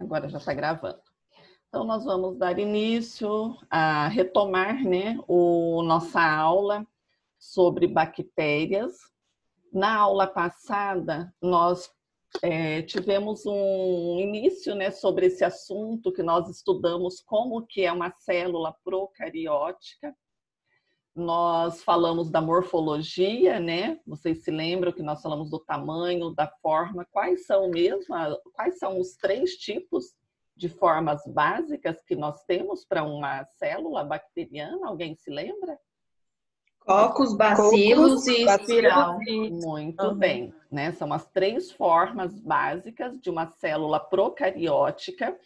Agora já está gravando. Então, nós vamos dar início a retomar, né, nossa aula sobre bactérias. Na aula passada, nós tivemos um início, né, sobre esse assunto que nós estudamos como que é uma célula procariótica. Nós falamos da morfologia, né? Vocês se lembram que nós falamos do tamanho, da forma, quais são os 3 tipos de formas básicas que nós temos para uma célula bacteriana? Alguém se lembra? Cocos, bacilos e espiral. Muito bem, né? São as 3 formas básicas de uma célula procariótica,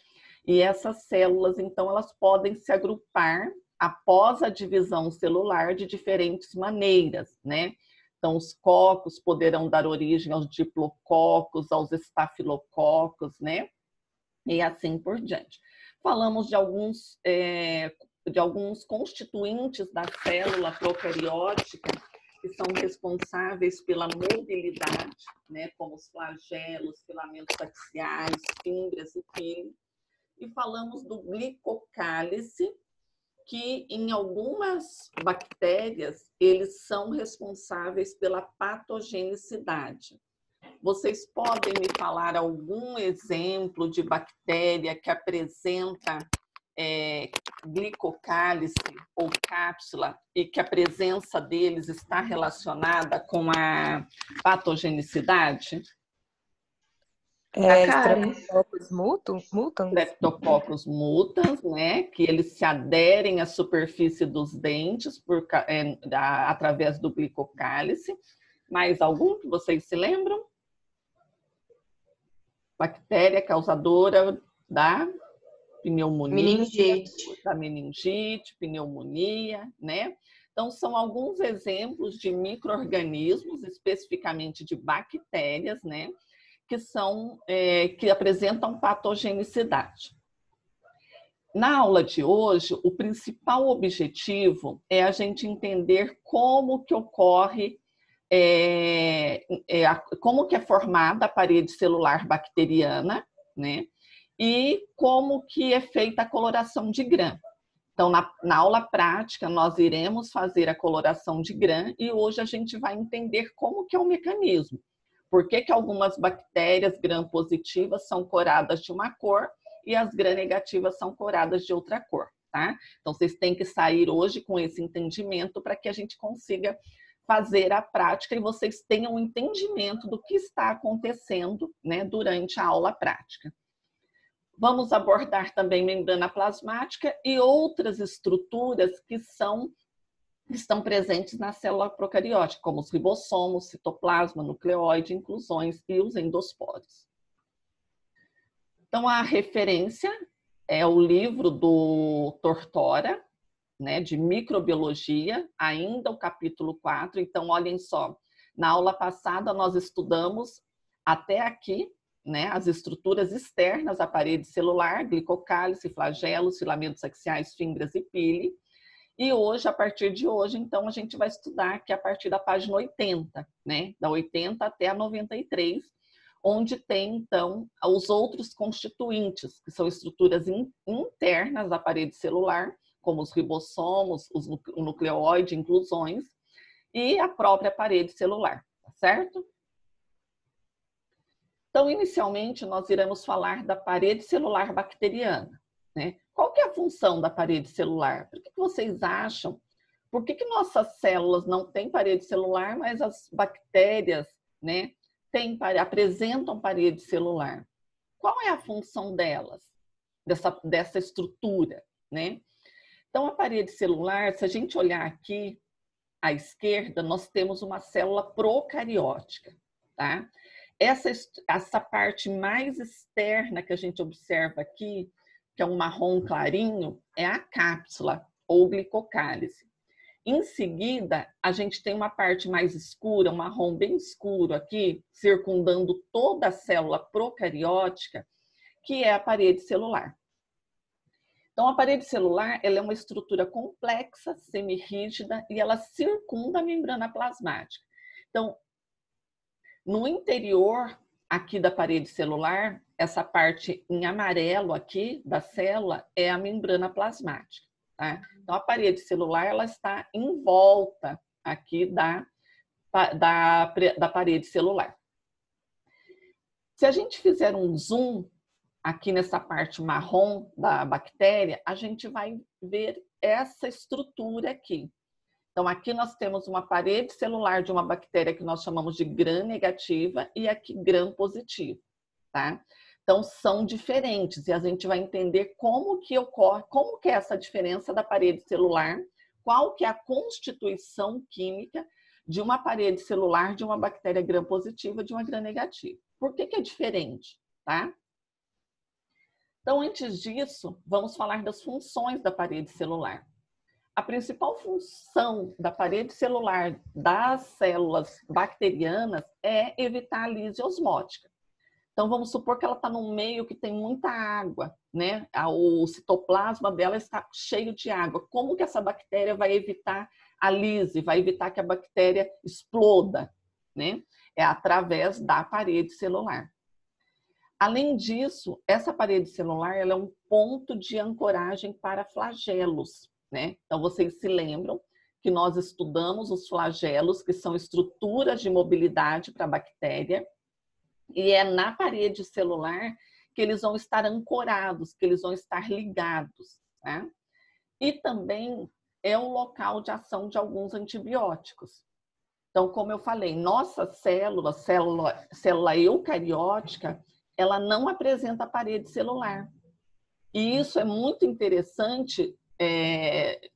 e essas células, então, elas podem se agrupar após a divisão celular de diferentes maneiras, né? Então, os cocos poderão dar origem aos diplococos, aos estafilococos, né? E assim por diante. Falamos de alguns constituintes da célula procariótica que são responsáveis pela mobilidade, né? Como os flagelos, filamentos axiais, fímbrias e pili. E falamos do glicocálice, que em algumas bactérias eles são responsáveis pela patogenicidade. Vocês podem me falar algum exemplo de bactéria que apresenta glicocálice ou cápsula e que a presença deles está relacionada com a patogenicidade? Streptococcus mutans? Streptococcus mutans, né? Que eles se aderem à superfície dos dentes através do glicocálice. Mais algum que vocês se lembram? Bactéria causadora da pneumonia, da meningite, pneumonia, né? Então, são alguns exemplos de micro-organismos, especificamente de bactérias, né? Que apresentam patogenicidade. Na aula de hoje, o principal objetivo é a gente entender como que ocorre, como que é formada a parede celular bacteriana, né? E como que é feita a coloração de Gram. Então, na aula prática, nós iremos fazer a coloração de Gram e hoje a gente vai entender como que é o mecanismo. Por que algumas bactérias gram-positivas são coradas de uma cor e as gram-negativas são coradas de outra cor, tá? Então, vocês têm que sair hoje com esse entendimento para que a gente consiga fazer a prática e vocês tenham um entendimento do que está acontecendo, né, durante a aula prática. Vamos abordar também membrana plasmática e outras estruturas que estão presentes na célula procariótica, como os ribossomos, citoplasma, nucleóide, inclusões e os endospores. Então, a referência é o livro do Tortora, né, de microbiologia, ainda o capítulo 4. Então, olhem só, na aula passada nós estudamos até aqui, né, as estruturas externas à parede celular, glicocálice, flagelos, filamentos axiais, fímbrias e pili. E hoje, a partir de hoje, então, a gente vai estudar aqui a partir da página 80, né? Da 80 até a 93, onde tem, então, os outros constituintes, que são estruturas internas da parede celular, como os ribossomos, o nucleóide, inclusões, e a própria parede celular, tá certo? Então, inicialmente, nós iremos falar da parede celular bacteriana, né? Qual que é a função da parede celular? Por que vocês acham? Por que nossas células não têm parede celular, mas as bactérias, né, apresentam parede celular? Qual é a função delas, dessa estrutura, né? Então, a parede celular, se a gente olhar aqui à esquerda, nós temos uma célula procariótica, tá? Essa parte mais externa que a gente observa aqui, que é um marrom clarinho, é a cápsula ou glicocálice. Em seguida, a gente tem uma parte mais escura, um marrom bem escuro aqui, circundando toda a célula procariótica, que é a parede celular. Então, a parede celular, ela é uma estrutura complexa, semirrígida, e ela circunda a membrana plasmática. Então, no interior aqui da parede celular, essa parte em amarelo aqui da célula é a membrana plasmática, tá? Então, a parede celular, ela está em volta aqui da parede celular. Se a gente fizer um zoom aqui nessa parte marrom da bactéria, a gente vai ver essa estrutura aqui. Então, aqui nós temos uma parede celular de uma bactéria que nós chamamos de gram-negativa e aqui gram-positivo, tá? Então, são diferentes e a gente vai entender como que ocorre, como que é essa diferença da parede celular, qual que é a constituição química de uma parede celular de uma bactéria gram-positiva e de uma gram-negativa. Por que que é diferente, tá? Então, antes disso, vamos falar das funções da parede celular. A principal função da parede celular das células bacterianas é evitar a lise osmótica. Então, vamos supor que ela está num meio que tem muita água, né? O citoplasma dela está cheio de água. Como que essa bactéria vai evitar a lise, vai evitar que a bactéria exploda, né? É através da parede celular. Além disso, essa parede celular ela é um ponto de ancoragem para flagelos, né? Então, vocês se lembram que nós estudamos os flagelos, que são estruturas de mobilidade para a bactéria, e é na parede celular que eles vão estar ancorados, que eles vão estar ligados, tá? E também é um local de ação de alguns antibióticos. Então, como eu falei, nossa célula eucariótica, ela não apresenta parede celular. E isso é muito interessante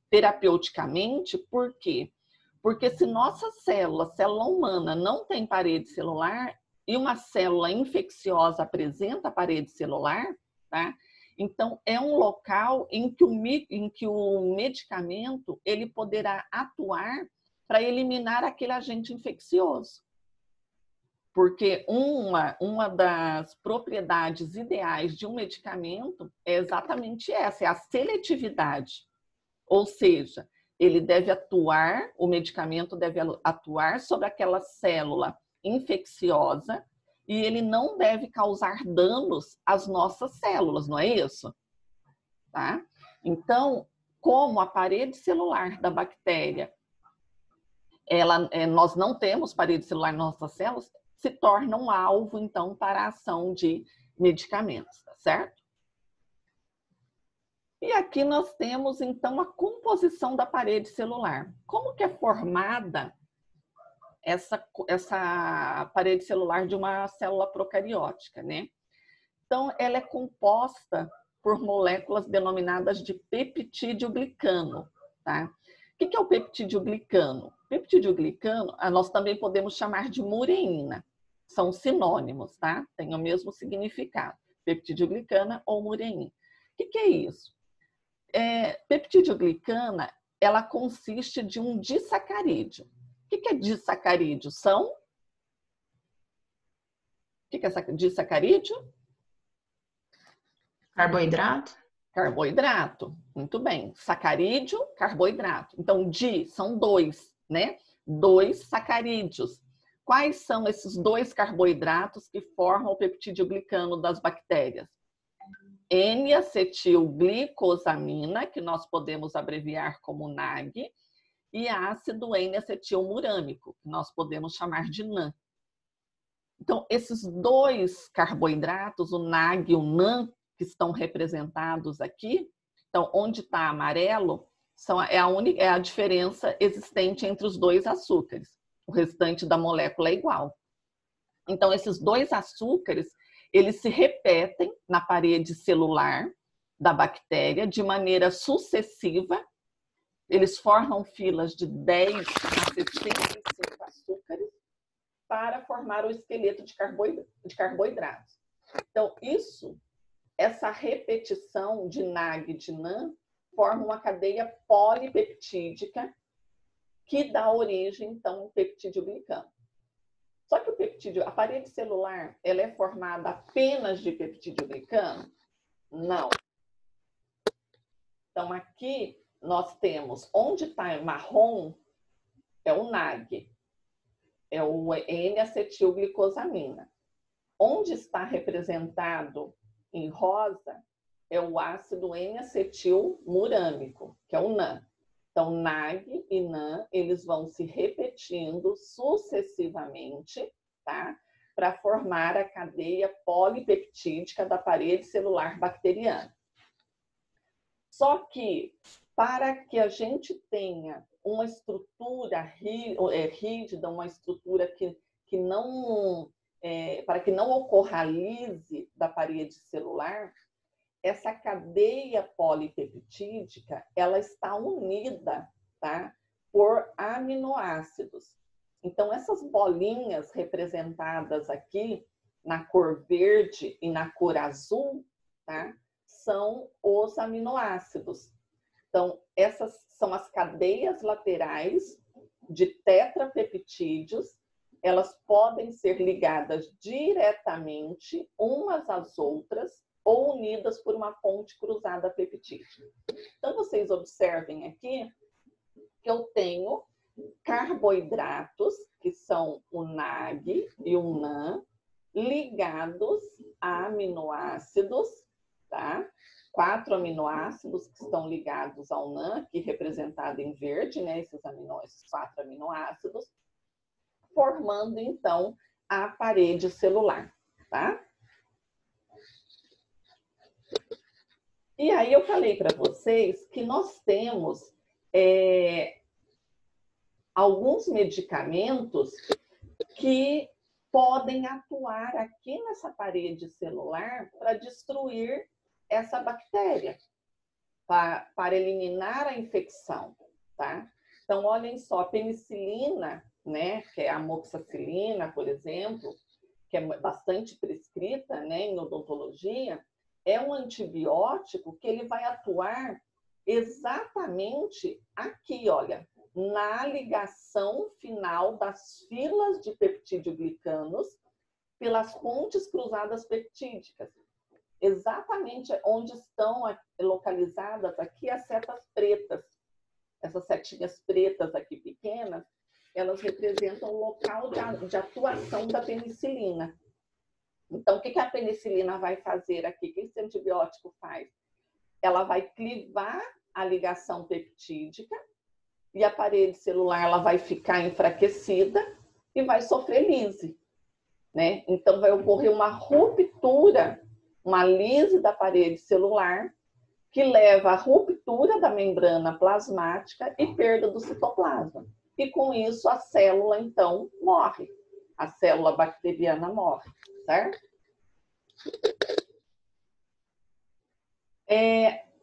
terapeuticamente, por quê? Porque se nossa célula humana, não tem parede celular e uma célula infecciosa apresenta parede celular, tá? Então, é um local em que o medicamento ele poderá atuar para eliminar aquele agente infeccioso. Porque uma das propriedades ideais de um medicamento é exatamente essa, é a seletividade. Ou seja, o medicamento deve atuar sobre aquela célula infecciosa e ele não deve causar danos às nossas células, não é isso? Tá? Então, como a parede celular da bactéria, nós não temos parede celular nas nossas células, se torna um alvo, então, para a ação de medicamentos, tá certo? E aqui nós temos, então, a composição da parede celular. Como que é formada essa parede celular de uma célula procariótica, né? Então, ela é composta por moléculas denominadas de peptídeo-glicano, tá? O que é o peptídeo-glicano? Peptídeo-glicano, nós também podemos chamar de mureína. São sinônimos, tá? Tem o mesmo significado. Peptídeo-glicana ou mureína. O que é isso? Peptídeo-glicana, ela consiste de um disacarídeo. O que é disacarídeo? O que é disacarídeo? Carboidrato. Carboidrato. Muito bem. Sacarídeo, carboidrato. Então, são dois, né? 2 sacarídeos. Quais são esses 2 carboidratos que formam o peptídeo-glicano das bactérias? N-acetilglicosamina, que nós podemos abreviar como NAG, e ácido N-acetilmurâmico, que nós podemos chamar de NAN. Então, esses 2 carboidratos, o NAG e o NAN, que estão representados aqui, então, onde está amarelo, é a diferença existente entre os 2 açúcares. O restante da molécula é igual. Então, esses 2 açúcares, eles se repetem na parede celular da bactéria de maneira sucessiva. Eles formam filas de 10 a 65 açúcares para formar o esqueleto de carboidratos. Então, essa repetição de NAG e de NAN forma uma cadeia polipeptídica que dá origem, então, ao peptídeo-glicano. Só que a parede celular, ela é formada apenas de peptídeo-glicano? Não. Então, aqui nós temos, onde está marrom, é o NAG, é o N-acetilglicosamina. onde está representado em rosa é o ácido N-acetilmurâmico, que é o NAN. Então, NAG e NAN, eles vão se repetindo sucessivamente, tá? Para formar a cadeia polipeptídica da parede celular bacteriana. Só que, para que a gente tenha uma estrutura rígida, uma estrutura que não... para que não ocorra a lise da parede celular, essa cadeia polipeptídica, ela está unida, tá? Por aminoácidos. Então, essas bolinhas representadas aqui, na cor verde e na cor azul, tá? São os aminoácidos. Então, essas são as cadeias laterais de tetrapeptídeos. Elas podem ser ligadas diretamente umas às outras ou unidas por uma ponte cruzada peptídica. Então, vocês observem aqui que eu tenho carboidratos, que são o NAG e o NAN, ligados a aminoácidos, tá? 4 aminoácidos que estão ligados ao NAN, aqui representado em verde, né? Esses 4 aminoácidos, formando, então, a parede celular, tá? E aí eu falei para vocês que nós temos alguns medicamentos que podem atuar aqui nessa parede celular para destruir essa bactéria, para eliminar a infecção, tá? Então, olhem só, a penicilina, né, que é a amoxicilina, por exemplo, que é bastante prescrita, né, em odontologia, é um antibiótico que ele vai atuar exatamente aqui, olha, na ligação final das filas de peptidoglicanos pelas pontes cruzadas peptídicas. Exatamente onde estão localizadas aqui as setas pretas. Essas setinhas pretas aqui pequenas, elas representam o local de atuação da penicilina. Então, o que a penicilina vai fazer aqui? O que esse antibiótico faz? Ela vai clivar a ligação peptídica e a parede celular ela vai ficar enfraquecida e vai sofrer lise, né? Então, vai ocorrer uma ruptura, uma lise da parede celular, que leva à ruptura da membrana plasmática e perda do citoplasma. E com isso, a célula, então, morre. A célula bacteriana morre, certo?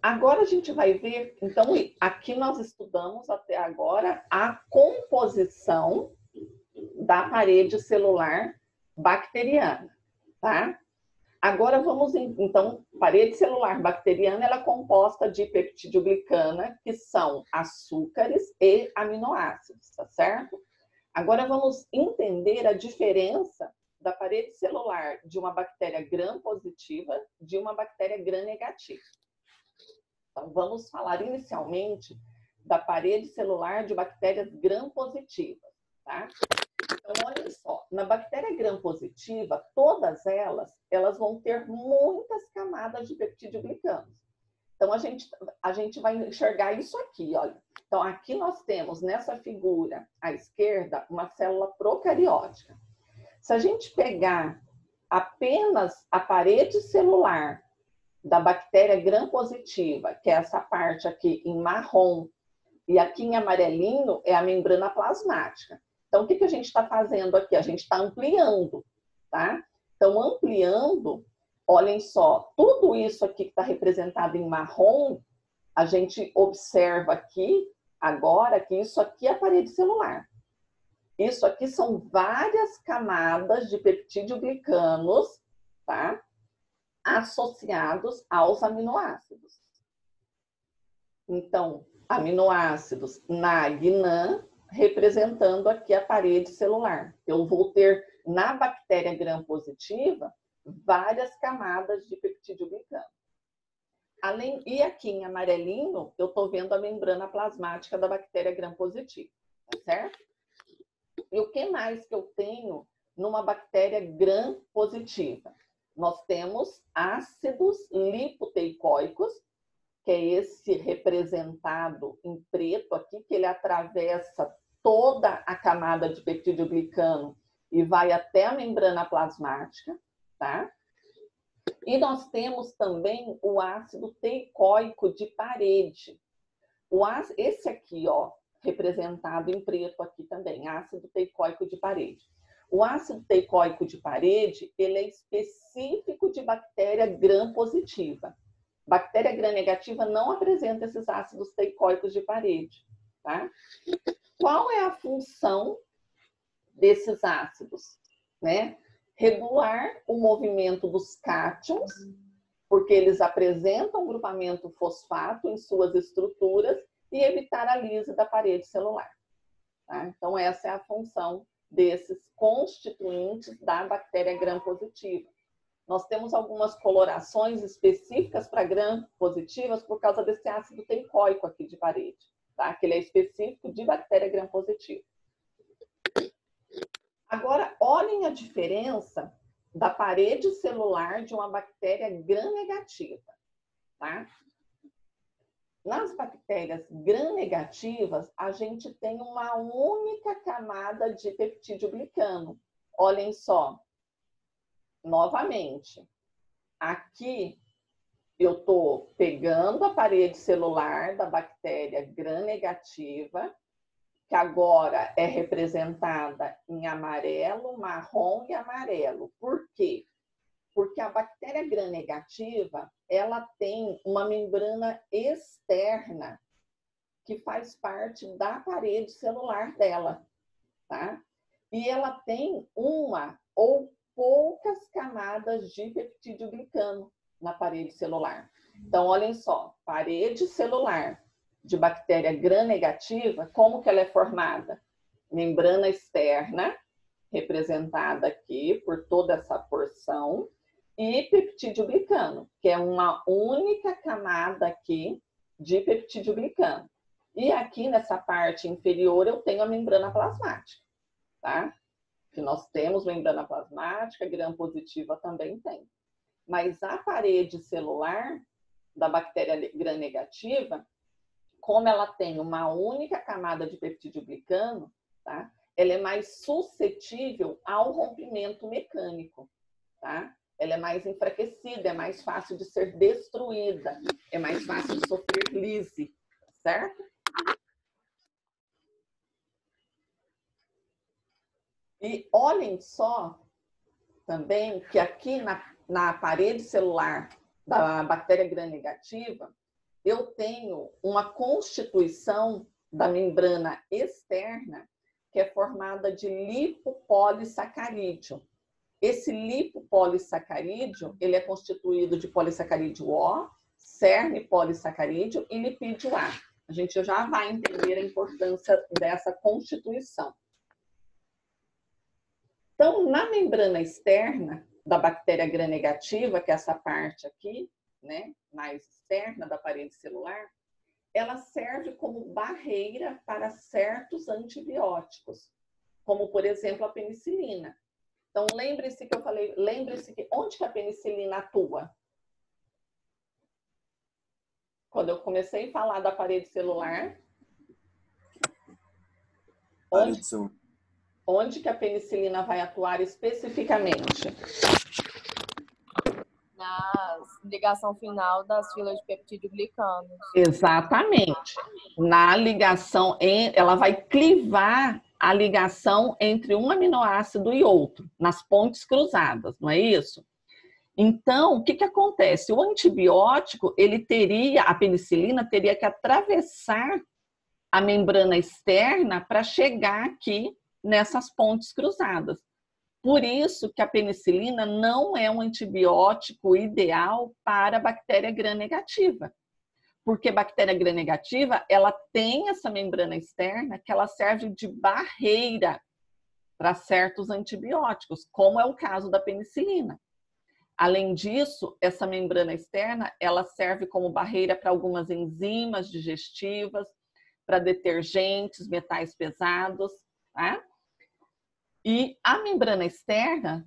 Agora a gente vai ver, então, aqui nós estudamos até agora a composição da parede celular bacteriana, tá? Agora vamos, então, parede celular bacteriana, ela é composta de peptidoglicana, que são açúcares e aminoácidos, tá certo? Agora vamos entender a diferença da parede celular de uma bactéria gram-positiva de uma bactéria gram-negativa. Então, vamos falar inicialmente da parede celular de bactérias gram-positivas, tá? Então, olha só, na bactéria gram-positiva, todas elas vão ter muitas camadas de peptidoglicanos. Então, a gente vai enxergar isso aqui, olha. Então, aqui nós temos, nessa figura à esquerda, uma célula procariótica. Se a gente pegar apenas a parede celular da bactéria gram-positiva, que é essa parte aqui em marrom, e aqui em amarelinho é a membrana plasmática. Então, o que a gente está fazendo aqui? A gente está ampliando, tá? Então, ampliando, olhem só, tudo isso aqui que está representado em marrom, a gente observa aqui, agora, que isso aqui é a parede celular. Isso aqui são várias camadas de peptidoglicanos, tá? Associados aos aminoácidos. Então, aminoácidos NAG e NAN, representando aqui a parede celular. Eu vou ter, na bactéria gram-positiva, várias camadas de peptidoglicano. E aqui em amarelinho, eu estou vendo a membrana plasmática da bactéria gram-positiva, tá certo? E o que mais que eu tenho numa bactéria gram-positiva? Nós temos ácidos lipoteicoicos, que é esse representado em preto aqui, que ele atravessa toda a camada de peptidoglicano e vai até a membrana plasmática, tá? E nós temos também o ácido teicoico de parede. Esse aqui, ó, representado em preto aqui também, ácido teicoico de parede. O ácido teicoico de parede, ele é específico de bactéria gram-positiva. Bactéria gram-negativa não apresenta esses ácidos teicoicos de parede, tá? Qual é a função desses ácidos, né? Regular o movimento dos cátions, porque eles apresentam grupamento fosfato em suas estruturas, e evitar a lise da parede celular. Tá? Então, essa é a função desses constituintes da bactéria gram-positiva. Nós temos algumas colorações específicas para gram-positivas por causa desse ácido teicoico aqui de parede, tá? Que ele é específico de bactéria gram-positiva. Agora, olhem a diferença da parede celular de uma bactéria gram-negativa, tá? Nas bactérias gram-negativas, a gente tem uma única camada de peptídeo-glicano. Olhem só, novamente, aqui eu estou pegando a parede celular da bactéria gram-negativa, que agora é representada em amarelo, marrom e amarelo. Por quê? Porque a bactéria gram-negativa, ela tem uma membrana externa que faz parte da parede celular dela, tá? E ela tem uma ou poucas camadas de peptídeo-glicano na parede celular. Então, olhem só, parede celular de bactéria gram-negativa, como que ela é formada? Membrana externa, representada aqui por toda essa porção, e peptídeo-glicano, que é uma única camada aqui de peptídeo-glicano. E aqui nessa parte inferior eu tenho a membrana plasmática, tá? Que nós temos membrana plasmática, gram-positiva também tem. Mas a parede celular da bactéria gram-negativa, como ela tem uma única camada de peptídeo-glicano, tá? Ela é mais suscetível ao rompimento mecânico, tá? Ela é mais enfraquecida, é mais fácil de ser destruída, é mais fácil de sofrer lise, certo? E olhem só também que aqui na parede celular da bactéria gram-negativa, eu tenho uma constituição da membrana externa que é formada de lipopolissacarídeo. Esse lipopolissacarídeo, ele é constituído de polissacarídeo O, cerne polissacarídeo e lipídio A. A gente já vai entender a importância dessa constituição. Então, na membrana externa da bactéria gram-negativa, que é essa parte aqui, né, mais externa da parede celular, ela serve como barreira para certos antibióticos, como, por exemplo, a penicilina. Então, lembre-se que eu falei, lembre-se que onde que a penicilina atua? Quando eu comecei a falar da parede celular, onde que a penicilina vai atuar especificamente? Na ligação final das filas de peptídeo-glicano. Exatamente. Na ligação, ela vai clivar a ligação entre um aminoácido e outro, nas pontes cruzadas, não é isso? Então, o que que acontece? O antibiótico, a penicilina teria que atravessar a membrana externa para chegar aqui nessas pontes cruzadas. Por isso que a penicilina não é um antibiótico ideal para a bactéria gram-negativa. Porque a bactéria gram-negativa, ela tem essa membrana externa que ela serve de barreira para certos antibióticos, como é o caso da penicilina. Além disso, essa membrana externa, ela serve como barreira para algumas enzimas digestivas, para detergentes, metais pesados, tá? E a membrana externa,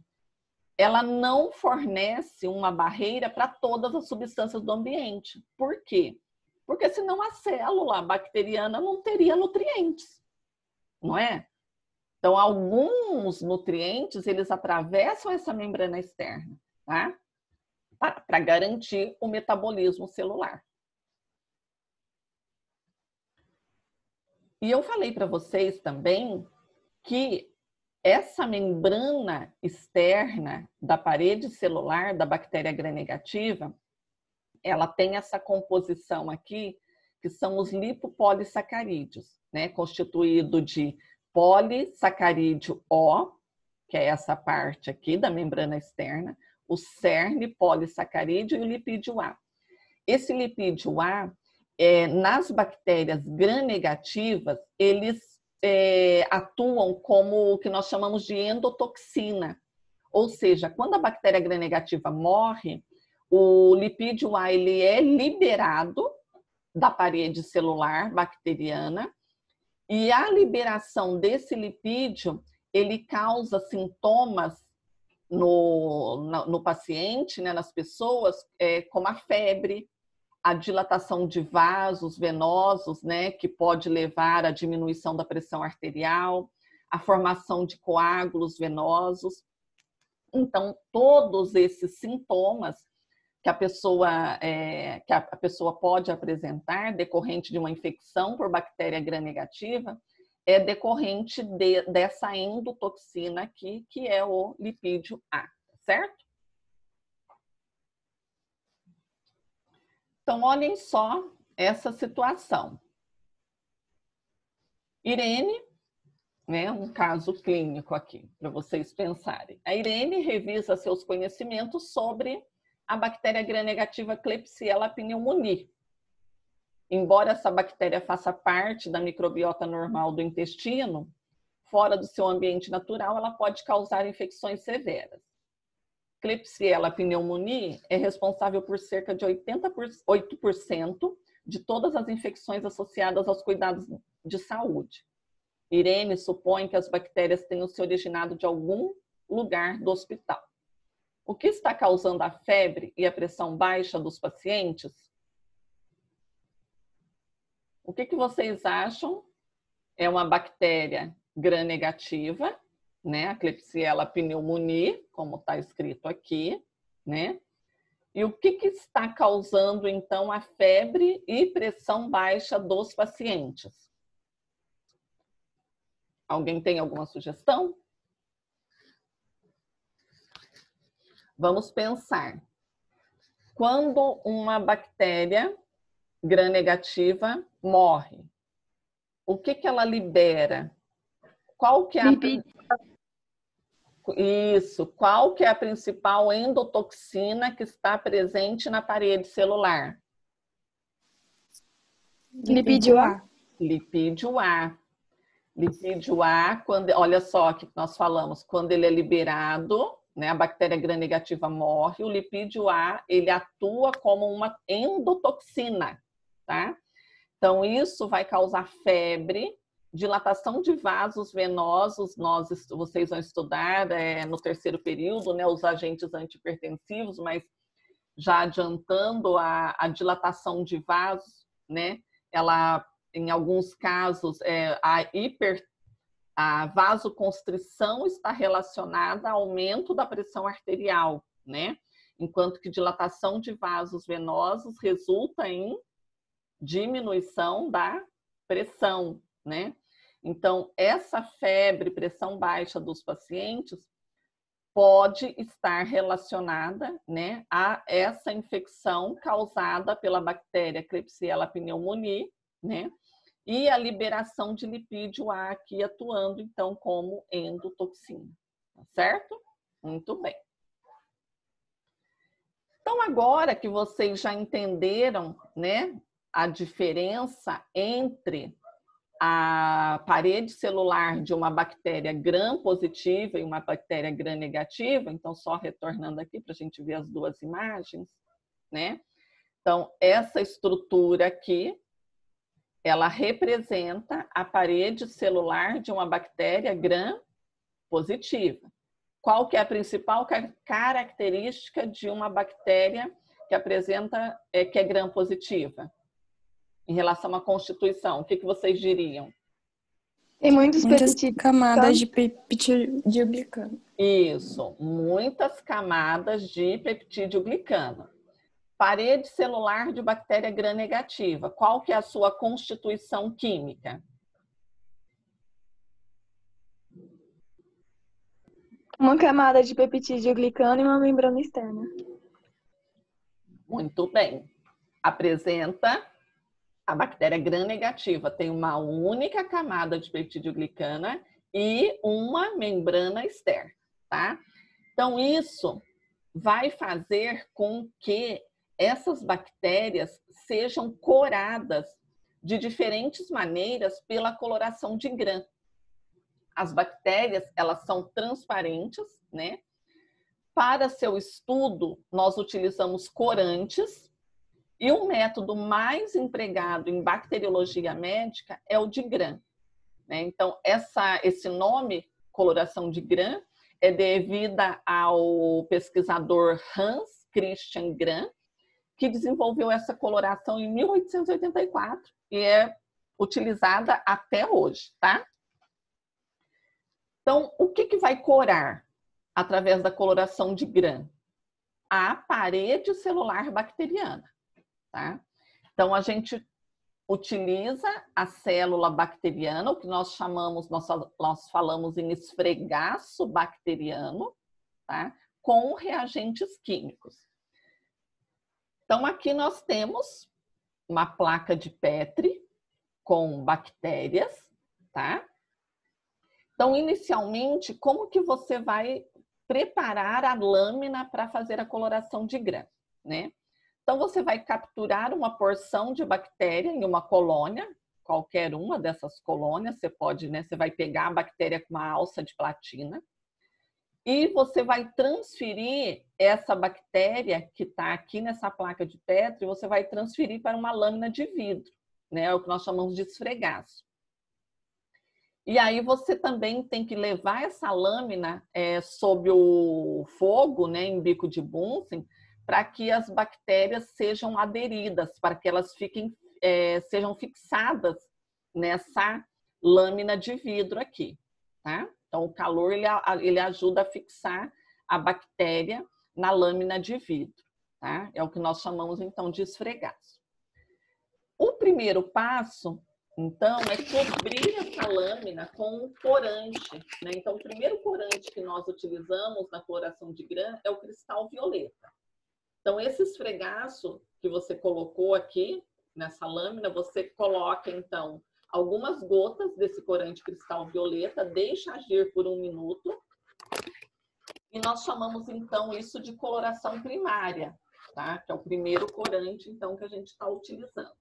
ela não fornece uma barreira para todas as substâncias do ambiente. Por quê? Porque senão a célula bacteriana não teria nutrientes, não é? Então, alguns nutrientes, eles atravessam essa membrana externa, tá? Para garantir o metabolismo celular. E eu falei para vocês também que essa membrana externa da parede celular da bactéria gram-negativa, ela tem essa composição aqui, que são os lipopolissacarídeos, né? Constituído de polissacarídeo O, que é essa parte aqui da membrana externa, o cerne polissacarídeo e o lipídio A. Esse lipídio A, nas bactérias gram-negativas, eles atuam como o que nós chamamos de endotoxina. Ou seja, quando a bactéria gram-negativa morre, o lipídio A ele é liberado da parede celular bacteriana e a liberação desse lipídio, ele causa sintomas no paciente, né, nas pessoas, como a febre, a dilatação de vasos venosos, né, que pode levar à diminuição da pressão arterial, a formação de coágulos venosos. Então, todos esses sintomas que a pessoa pode apresentar decorrente de uma infecção por bactéria gram-negativa é decorrente dessa endotoxina aqui, que é o lipídio A, certo? Então, olhem só essa situação. Irene, né, um caso clínico aqui, para vocês pensarem. A Irene revisa seus conhecimentos sobre a bactéria gram-negativa Klebsiella pneumoniae. Embora essa bactéria faça parte da microbiota normal do intestino, fora do seu ambiente natural, ela pode causar infecções severas. Klebsiella pneumoniae é responsável por cerca de 88% de todas as infecções associadas aos cuidados de saúde. Irene supõe que as bactérias tenham se originado de algum lugar do hospital. O que está causando a febre e a pressão baixa dos pacientes? O que vocês acham? É uma bactéria gram-negativa, né? A Klebsiella pneumoniae, como está escrito aqui, né? E o que está causando, então, a febre e pressão baixa dos pacientes? Alguém tem alguma sugestão? Vamos pensar. Quando uma bactéria gram-negativa morre, o que ela libera? Qual que é qual que é a principal endotoxina que está presente na parede celular? Lipídio A. Lipídio A. Lipídio A, quando, olha só o que nós falamos, quando ele é liberado, né, a bactéria gram-negativa morre, o lipídio A, ele atua como uma endotoxina, tá? Então, isso vai causar febre, dilatação de vasos venosos, vocês vão estudar no terceiro período, né, os agentes antihipertensivos, mas já adiantando a dilatação de vasos, né, ela, em alguns casos, a vasoconstrição está relacionada ao aumento da pressão arterial, né, enquanto que dilatação de vasos venosos resulta em diminuição da pressão, né? Então, essa febre, pressão baixa dos pacientes pode estar relacionada, né, a essa infecção causada pela bactéria Klebsiella pneumoniae, né? E a liberação de lipídio A aqui atuando, então, como endotoxina, tá certo? Muito bem. Então, agora que vocês já entenderam, né, a diferença entre a parede celular de uma bactéria gram-positiva e uma bactéria gram-negativa, então só retornando aqui para a gente ver as duas imagens, né? Então, essa estrutura aqui, ela representa a parede celular de uma bactéria gram positiva. Qual que é a principal característica de uma bactéria que apresenta, que é gram-positiva? Em relação à constituição, o que vocês diriam? Tem muitas camadas de peptidoglicano. Isso, muitas camadas de peptidoglicano. Parede celular de bactéria gram-negativa. Qual que é a sua constituição química? Uma camada de peptidoglicano e uma membrana externa. Muito bem. Apresenta a bactéria gram-negativa. Tem uma única camada de peptidoglicana e uma membrana externa, tá? Então, isso vai fazer com que essas bactérias sejam coradas de diferentes maneiras pela coloração de gram. As bactérias, elas são transparentes, né? Para seu estudo, nós utilizamos corantes e o método mais empregado em bacteriologia médica é o de gram, né? Então, esse nome, coloração de gram, é devida ao pesquisador Hans Christian Gram, que desenvolveu essa coloração em 1884 e é utilizada até hoje, tá? Então, o que vai corar através da coloração de gram? A parede celular bacteriana, tá? Então, a gente utiliza a célula bacteriana, o que nós chamamos, nós falamos em esfregaço bacteriano, tá? Com reagentes químicos. Então, aqui nós temos uma placa de Petri com bactérias, tá? Então, inicialmente, como que você vai preparar a lâmina para fazer a coloração de gram, né? Então, você vai capturar uma porção de bactéria em uma colônia, qualquer uma dessas colônias, você pode, né? Você vai pegar a bactéria com uma alça de platina e você vai transferir essa bactéria que está aqui nessa placa de Petri, você vai transferir para uma lâmina de vidro, né? É o que nós chamamos de esfregaço. E aí você também tem que levar essa lâmina sob o fogo, né, em bico de Bunsen, para que as bactérias sejam aderidas, para que elas sejam fixadas nessa lâmina de vidro aqui, tá? Então, o calor ele ajuda a fixar a bactéria na lâmina de vidro, tá? É o que nós chamamos, então, de esfregaço. O primeiro passo, então, é cobrir essa lâmina com um corante, né? Então, o primeiro corante que nós utilizamos na coloração de gram é o cristal violeta. Então, esse esfregaço que você colocou aqui nessa lâmina, você coloca, então, algumas gotas desse corante cristal violeta, deixa agir por 1 minuto e nós chamamos, então, isso de coloração primária, tá? Que é o primeiro corante, então, que a gente está utilizando.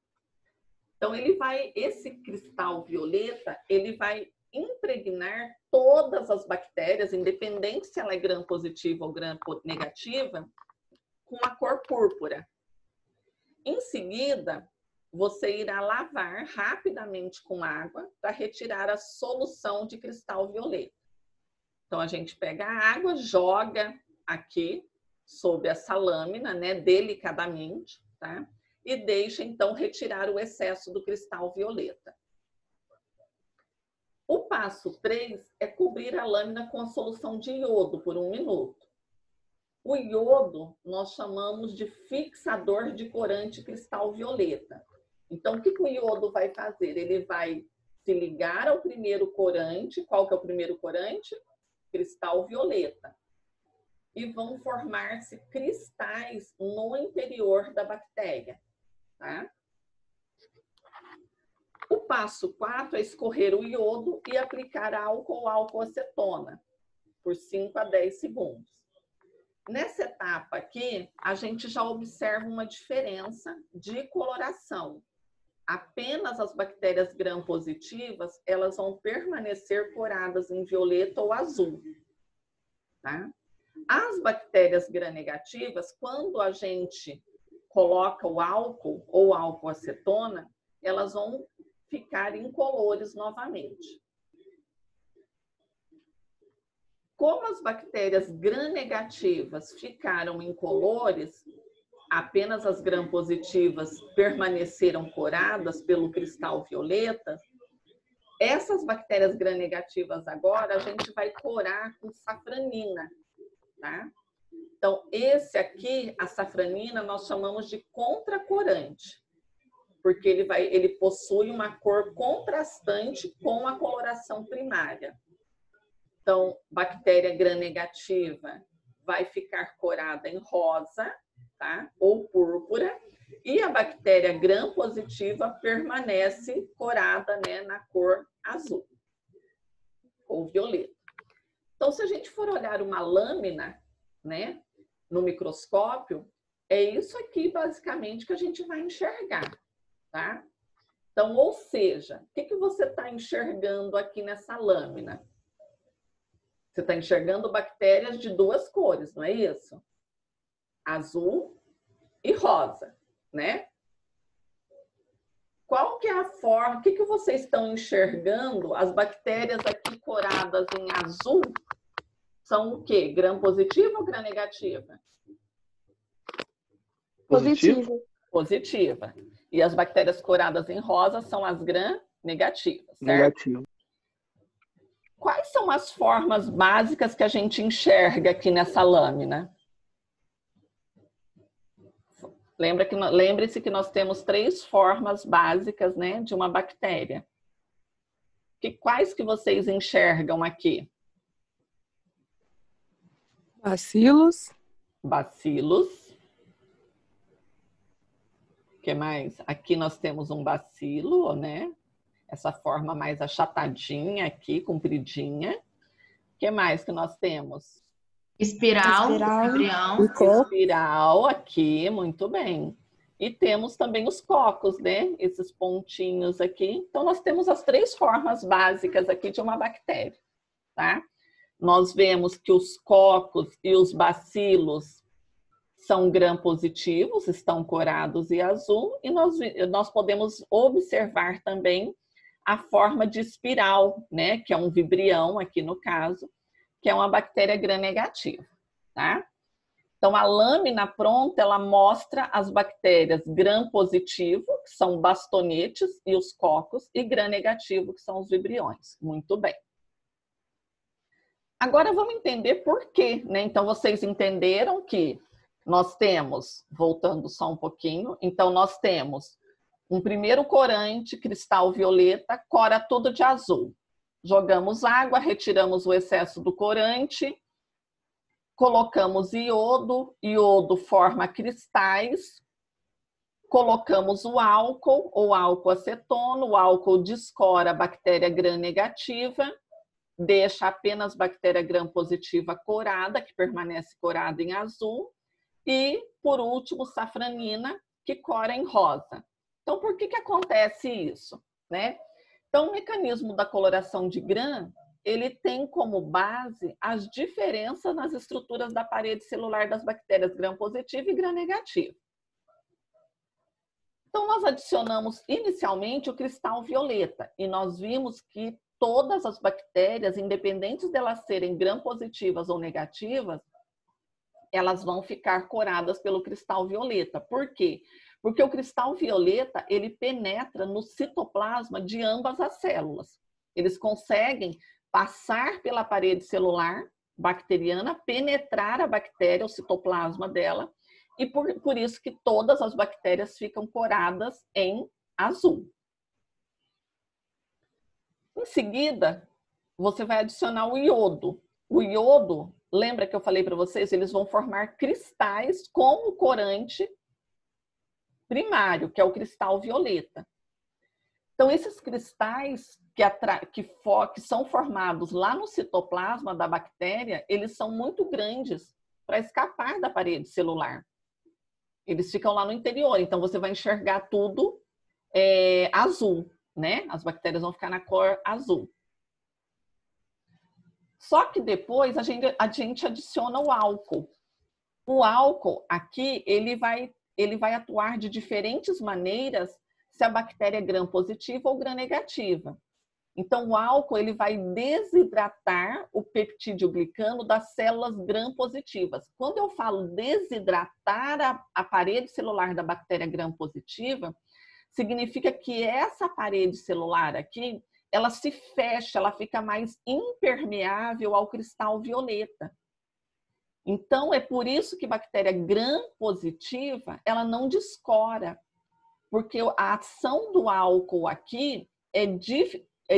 Então, esse cristal violeta, ele vai impregnar todas as bactérias, independente se ela é gram-positiva ou gram-negativa, com a cor púrpura. Em seguida, você irá lavar rapidamente com água para retirar a solução de cristal violeta. Então, a gente pega a água, joga aqui sobre essa lâmina, né, delicadamente, tá? E deixa, então, retirar o excesso do cristal violeta. O passo 3 é cobrir a lâmina com a solução de iodo por 1 minuto. O iodo nós chamamos de fixador de corante cristal violeta. Então, o que o iodo vai fazer? Ele vai se ligar ao primeiro corante. Qual que é o primeiro corante? Cristal violeta. E vão formar-se cristais no interior da bactéria. Tá? O passo 4 é escorrer o iodo e aplicar álcool ou álcool-acetona por 5 a 10 segundos. Nessa etapa aqui, a gente já observa uma diferença de coloração. Apenas as bactérias gram-positivas, elas vão permanecer coradas em violeta ou azul. Tá? As bactérias gram-negativas, quando a gente coloca o álcool ou álcool-acetona, elas vão ficar incolores novamente. Como as bactérias gram-negativas ficaram incolores, apenas as gram-positivas permaneceram coradas pelo cristal violeta, essas bactérias gram-negativas agora a gente vai corar com safranina, tá? Então, esse aqui, a safranina, nós chamamos de contracorante, porque ele possui uma cor contrastante com a coloração primária. Então, bactéria gram-negativa vai ficar corada em rosa, tá? Ou púrpura, e a bactéria gram-positiva permanece corada, né, na cor azul ou violeta. Então, se a gente for olhar uma lâmina, né, no microscópio, é isso aqui basicamente que a gente vai enxergar, tá? Então, ou seja, o que você está enxergando aqui nessa lâmina? Você está enxergando bactérias de duas cores, não é isso? Azul e rosa, né? Qual que é a forma, o que vocês estão enxergando? As bactérias aqui coradas em azul são o quê? Gram-positiva ou gram-negativa? Positiva. Positiva. E as bactérias coradas em rosa são as gram-negativas, certo? Negativo. Quais são as formas básicas que a gente enxerga aqui nessa lâmina? Lembre-se que nós temos 3 formas básicas, né, de uma bactéria. Quais que vocês enxergam aqui? Bacilos. Bacilos. O que mais? Aqui nós temos um bacilo, né? Essa forma mais achatadinha aqui, compridinha. O que mais que nós temos? Espiral, embrião. Espiral aqui, muito bem. E temos também os cocos, né? Esses pontinhos aqui. Então, nós temos as 3 formas básicas aqui de uma bactéria, tá? Nós vemos que os cocos e os bacilos são gram-positivos, estão corados e azul. E nós podemos observar também a forma de espiral, né? Que é um vibrião aqui no caso, que é uma bactéria gram-negativa, tá? Então, a lâmina pronta, ela mostra as bactérias gram-positivo, que são bastonetes e os cocos, e gram-negativo, que são os vibriões. Muito bem. Agora, vamos entender por quê, né? Então, vocês entenderam que nós temos, voltando só um pouquinho, então nós temos um primeiro corante, cristal violeta, cora tudo de azul. Jogamos água, retiramos o excesso do corante, colocamos iodo, iodo forma cristais, colocamos o álcool ou álcool acetono, o álcool descora a bactéria gram-negativa, deixa apenas bactéria gram-positiva corada, que permanece corada em azul, e, por último, safranina, que cora em rosa. Então, por que acontece isso, né? Então, o mecanismo da coloração de gram, ele tem como base as diferenças nas estruturas da parede celular das bactérias gram-positiva e gram-negativa. Então, nós adicionamos inicialmente o cristal violeta e nós vimos que todas as bactérias, independentes delas serem gram-positivas ou negativas, elas vão ficar coradas pelo cristal violeta. Por quê? Porque o cristal violeta, ele penetra no citoplasma de ambas as células. Eles conseguem passar pela parede celular bacteriana, penetrar a bactéria, o citoplasma dela, e por isso que todas as bactérias ficam coradas em azul. Em seguida, você vai adicionar o iodo. O iodo, lembra que eu falei para vocês? Eles vão formar cristais com o corante primário, que é o cristal violeta. Então, esses cristais que são formados lá no citoplasma da bactéria, eles são muito grandes para escapar da parede celular. Eles ficam lá no interior, então você vai enxergar tudo azul, né? As bactérias vão ficar na cor azul. Só que depois a gente adiciona o álcool. O álcool aqui, ele vai atuar de diferentes maneiras se a bactéria é gram-positiva ou gram-negativa. Então, o álcool ele vai desidratar o peptídeo glicano das células gram-positivas. Quando eu falo desidratar a parede celular da bactéria gram-positiva, significa que essa parede celular aqui, ela se fecha, ela fica mais impermeável ao cristal violeta. Então, é por isso que bactéria gram-positiva, ela não descora, porque a ação do álcool aqui é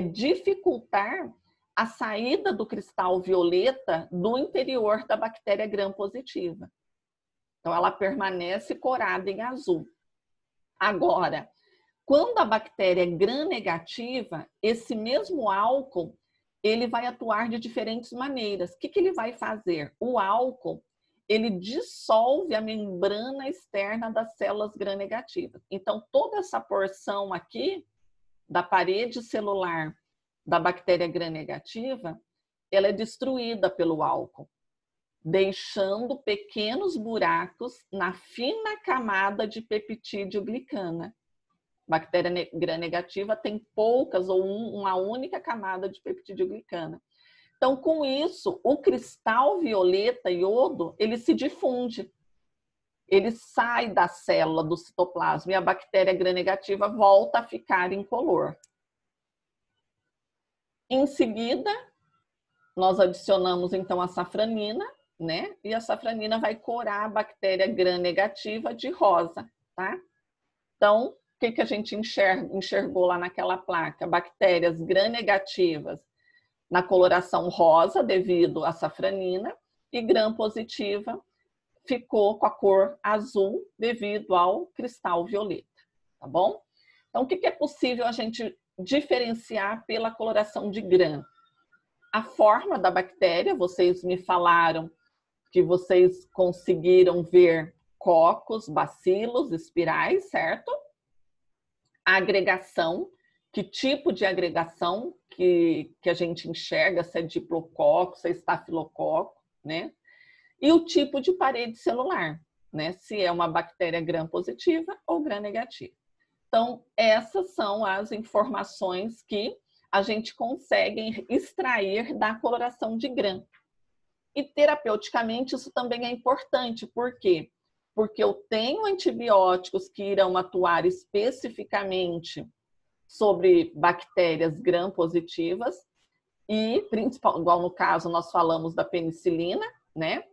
dificultar a saída do cristal violeta do interior da bactéria gram-positiva. Então, ela permanece corada em azul. Agora, quando a bactéria é gram-negativa, esse mesmo álcool, ele vai atuar de diferentes maneiras. O que ele vai fazer? O álcool, ele dissolve a membrana externa das células gram-negativas. Então, toda essa porção aqui da parede celular da bactéria gram-negativa, ela é destruída pelo álcool, deixando pequenos buracos na fina camada de peptídeo glicana. Bactéria gram-negativa tem poucas ou uma única camada de peptídeo glicana. Então, com isso, o cristal violeta iodo, ele se difunde. Ele sai da célula do citoplasma e a bactéria gram-negativa volta a ficar incolor. Em seguida, nós adicionamos então a safranina, né? E a safranina vai corar a bactéria gram-negativa de rosa, tá? Então, o que a gente enxergou lá naquela placa? Bactérias gram-negativas na coloração rosa devido à safranina e gram-positiva ficou com a cor azul devido ao cristal violeta, tá bom? Então, o que é possível a gente diferenciar pela coloração de gram? A forma da bactéria, vocês me falaram que vocês conseguiram ver cocos, bacilos, espirais, certo? A agregação, que tipo de agregação que a gente enxerga, se é diplococo, se é estafilococo, né? E o tipo de parede celular, né? Se é uma bactéria gram-positiva ou gram-negativa. Então, essas são as informações que a gente consegue extrair da coloração de gram. E terapeuticamente isso também é importante. Por quê? Porque eu tenho antibióticos que irão atuar especificamente sobre bactérias gram-positivas e, igual no caso, nós falamos da penicilina, né?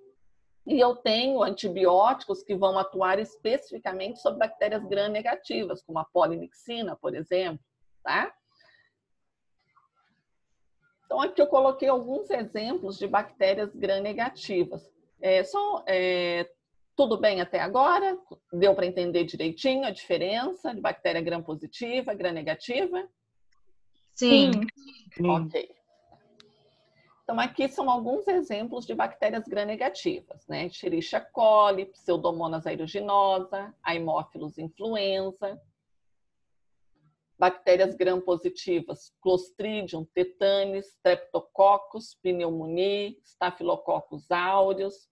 E eu tenho antibióticos que vão atuar especificamente sobre bactérias gram-negativas, como a polimixina, por exemplo, tá? Então, aqui eu coloquei alguns exemplos de bactérias gram-negativas. Tudo bem até agora? Deu para entender direitinho a diferença de bactéria gram-positiva, gram-negativa? Sim. Ok. Então, aqui são alguns exemplos de bactérias gram-negativas, né? Escherichia coli, Pseudomonas aeruginosa, Haemophilus influenza. Bactérias gram-positivas, Clostridium tetani, Streptococcus, pneumoniae, Staphylococcus aureus.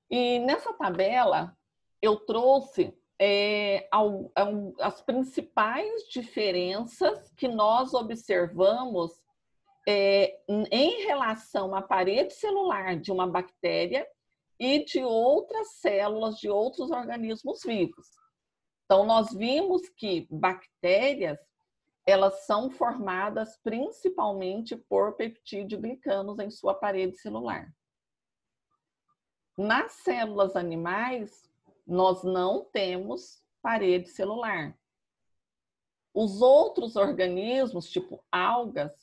E nessa tabela, eu trouxe as principais diferenças que nós observamos em relação à parede celular de uma bactéria e de outras células de outros organismos vivos. Então, nós vimos que bactérias, elas são formadas principalmente por peptídeo glicanos em sua parede celular. Nas células animais, nós não temos parede celular. Os outros organismos, tipo algas,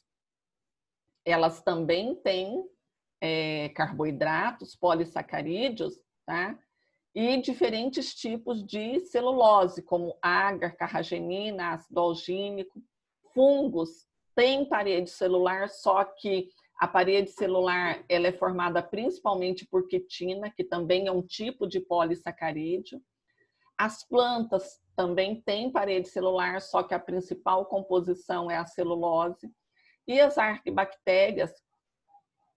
elas também têm carboidratos, polissacarídeos, tá? E diferentes tipos de celulose, como agar, carragenina, ácido algínico. Fungos têm parede celular, só que a parede celular ela é formada principalmente por quitina, que também é um tipo de polissacarídeo. As plantas também têm parede celular, só que a principal composição é a celulose. E as arquibactérias,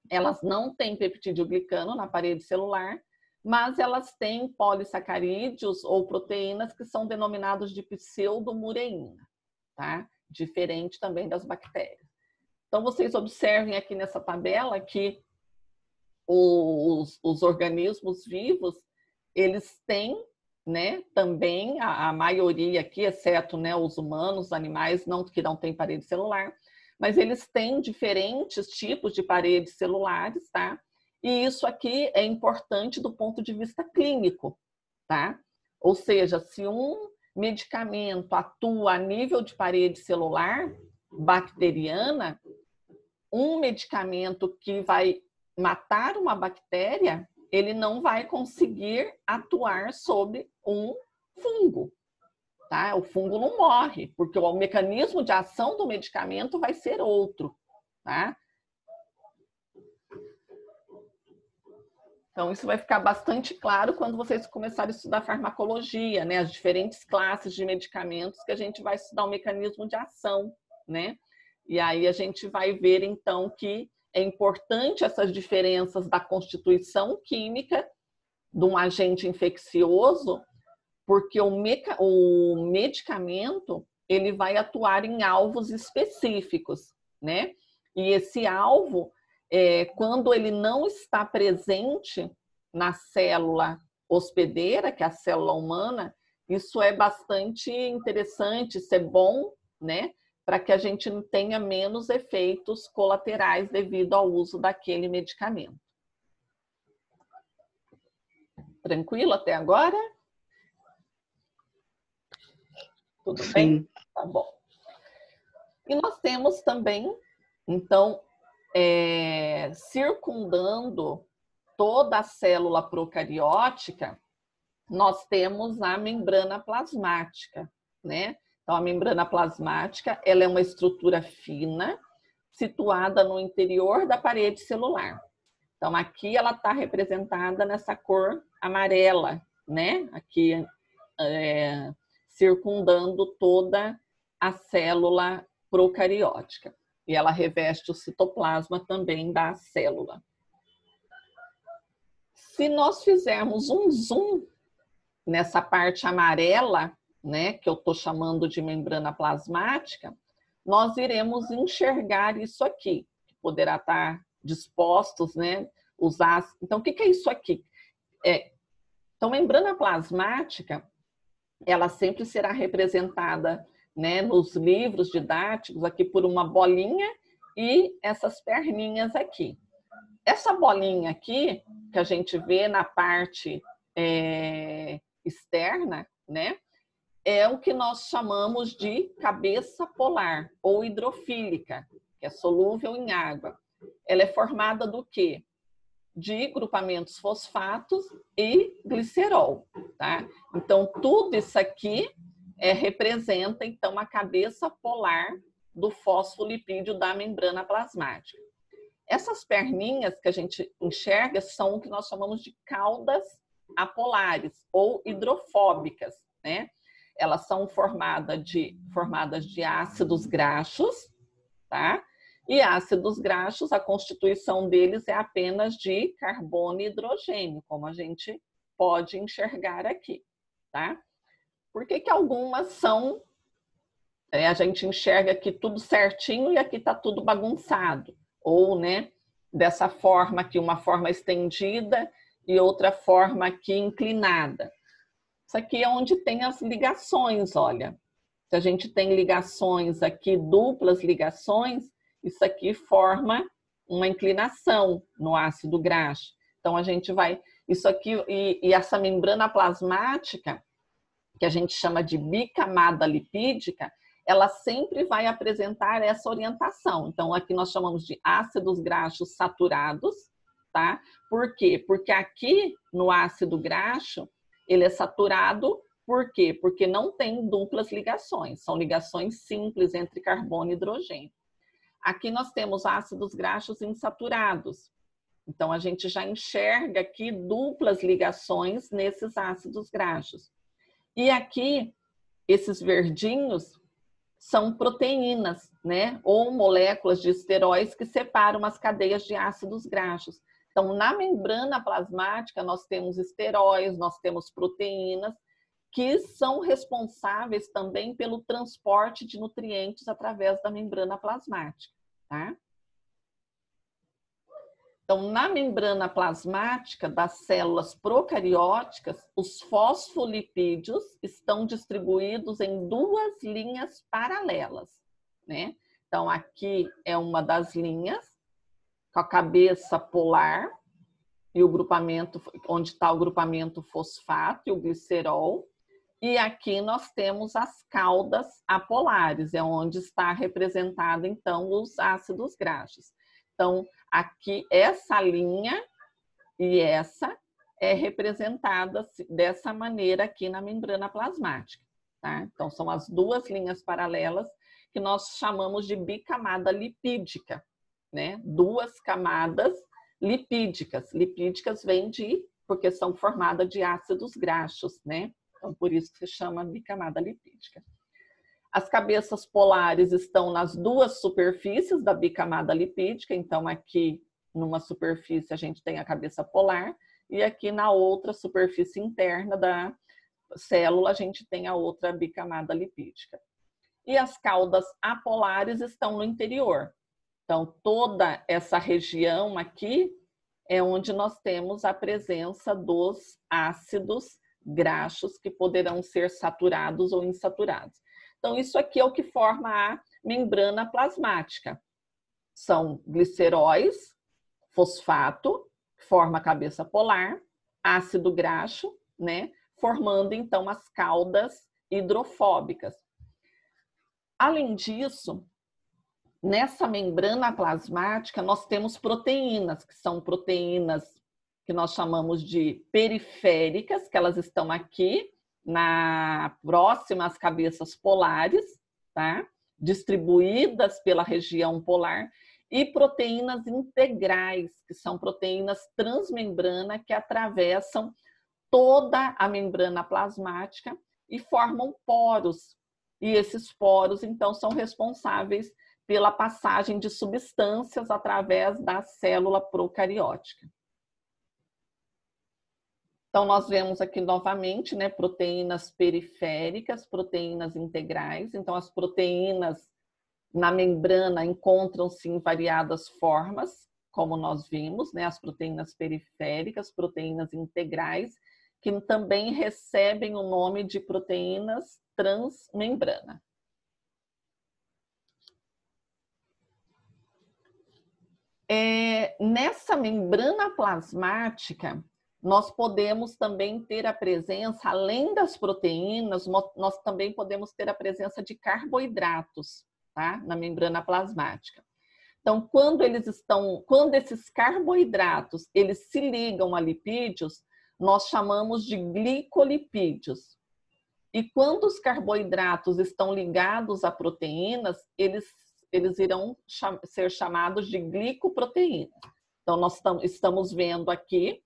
elas não têm peptídeo glicano na parede celular, mas elas têm polissacarídeos ou proteínas que são denominados de pseudomureína, tá? diferente também das bactérias. Então, vocês observem aqui nessa tabela que os organismos vivos, eles têm, né, também, a maioria aqui, exceto, né, os humanos, os animais que não têm parede celular, mas eles têm diferentes tipos de paredes celulares, tá? E isso aqui é importante do ponto de vista clínico, tá? Ou seja, se um medicamento atua a nível de parede celular bacteriana, um medicamento que vai matar uma bactéria, ele não vai conseguir atuar sobre um fungo, tá? O fungo não morre, porque o mecanismo de ação do medicamento vai ser outro, tá? Então, isso vai ficar bastante claro quando vocês começarem a estudar farmacologia, né? As diferentes classes de medicamentos que a gente vai estudar o mecanismo de ação, né? E aí a gente vai ver, então, que é importante essas diferenças da constituição química de um agente infeccioso, porque o medicamento, ele vai atuar em alvos específicos, né? E esse alvo, quando ele não está presente na célula hospedeira, que é a célula humana, isso é bastante interessante, isso é bom, né? Para que a gente tenha menos efeitos colaterais devido ao uso daquele medicamento. Tranquilo até agora? Tudo bem? Tá bom. E nós temos também, então, circundando toda a célula procariótica, nós temos a membrana plasmática, né? Então, a membrana plasmática, ela é uma estrutura fina, situada no interior da parede celular. Então, aqui ela está representada nessa cor amarela, né? Aqui, circundando toda a célula procariótica. E ela reveste o citoplasma também da célula. Se nós fizermos um zoom nessa parte amarela, né, que eu estou chamando de membrana plasmática, nós iremos enxergar isso aqui, que poderá estar dispostos, né, Então, o que é isso aqui? Então, membrana plasmática, ela sempre será representada, né, nos livros didáticos aqui por uma bolinha e essas perninhas aqui. Essa bolinha aqui, que a gente vê na parte externa, né, é o que nós chamamos de cabeça polar ou hidrofílica, que é solúvel em água. Ela é formada do quê? De grupamentos fosfatos e glicerol, tá? Então, tudo isso aqui representa, então, a cabeça polar do fosfolipídio da membrana plasmática. Essas perninhas que a gente enxerga são o que nós chamamos de caudas apolares ou hidrofóbicas, né? Elas são formadas de ácidos graxos, tá? E ácidos graxos, a constituição deles é apenas de carbono e hidrogênio, como a gente pode enxergar aqui, tá? Por que que algumas são... a gente enxerga aqui tudo certinho e aqui tá tudo bagunçado. Ou, né, dessa forma aqui, uma forma estendida e outra forma aqui inclinada. Isso aqui é onde tem as ligações, olha. Se a gente tem ligações aqui, duplas ligações, isso aqui forma uma inclinação no ácido graxo. Então, a gente vai... Isso aqui, e essa membrana plasmática, que a gente chama de bicamada lipídica, ela sempre vai apresentar essa orientação. Então, aqui nós chamamos de ácidos graxos saturados, tá? Por quê? Porque aqui no ácido graxo, ele é saturado, por quê? Porque não tem duplas ligações, são ligações simples entre carbono e hidrogênio. Aqui nós temos ácidos graxos insaturados. Então, a gente já enxerga aqui duplas ligações nesses ácidos graxos. E aqui, esses verdinhos são proteínas, né? Ou moléculas de esteróis que separam as cadeias de ácidos graxos. Então, na membrana plasmática, nós temos esteróis, nós temos proteínas que são responsáveis também pelo transporte de nutrientes através da membrana plasmática, tá? Então, na membrana plasmática das células procarióticas, os fosfolipídios estão distribuídos em duas linhas paralelas, né? Então, aqui é uma das linhas, com a cabeça polar, e o grupamento, onde está o grupamento fosfato e o glicerol. E aqui nós temos as caudas apolares, é onde está representado, então, os ácidos graxos. Então, aqui, essa linha e essa é representada dessa maneira aqui na membrana plasmática, tá? Então, são as duas linhas paralelas que nós chamamos de bicamada lipídica, né? Duas camadas lipídicas. Lipídicas vem porque são formadas de ácidos graxos, né? Então, por isso que se chama bicamada lipídica. As cabeças polares estão nas duas superfícies da bicamada lipídica. Então, aqui numa superfície a gente tem a cabeça polar e aqui na outra superfície interna da célula a gente tem a outra bicamada lipídica. E as caudas apolares estão no interior. Então, toda essa região aqui é onde nós temos a presença dos ácidos graxos que poderão ser saturados ou insaturados. Então, isso aqui é o que forma a membrana plasmática. São gliceróis, fosfato, que forma a cabeça polar, ácido graxo, né? Formando, então, as caudas hidrofóbicas. Além disso, nessa membrana plasmática, nós temos proteínas, que são proteínas que nós chamamos de periféricas, que elas estão aqui, próximas às cabeças polares, tá? Distribuídas pela região polar, e proteínas integrais, que são proteínas transmembrana que atravessam toda a membrana plasmática e formam poros. E esses poros, então, são responsáveis pela passagem de substâncias através da célula procariótica. Então, nós vemos aqui novamente, né, proteínas periféricas, proteínas integrais. Então, as proteínas na membrana encontram-se em variadas formas, como nós vimos, né, as proteínas periféricas, proteínas integrais, que também recebem o nome de proteínas transmembrana. Nessa membrana plasmática, nós podemos também ter a presença, além das proteínas, nós também podemos ter a presença de carboidratos, tá? Na membrana plasmática. Então, quando esses carboidratos, eles se ligam a lipídios, nós chamamos de glicolipídios. E quando os carboidratos estão ligados a proteínas, eles irão ser chamados de glicoproteínas. Então, nós estamos vendo aqui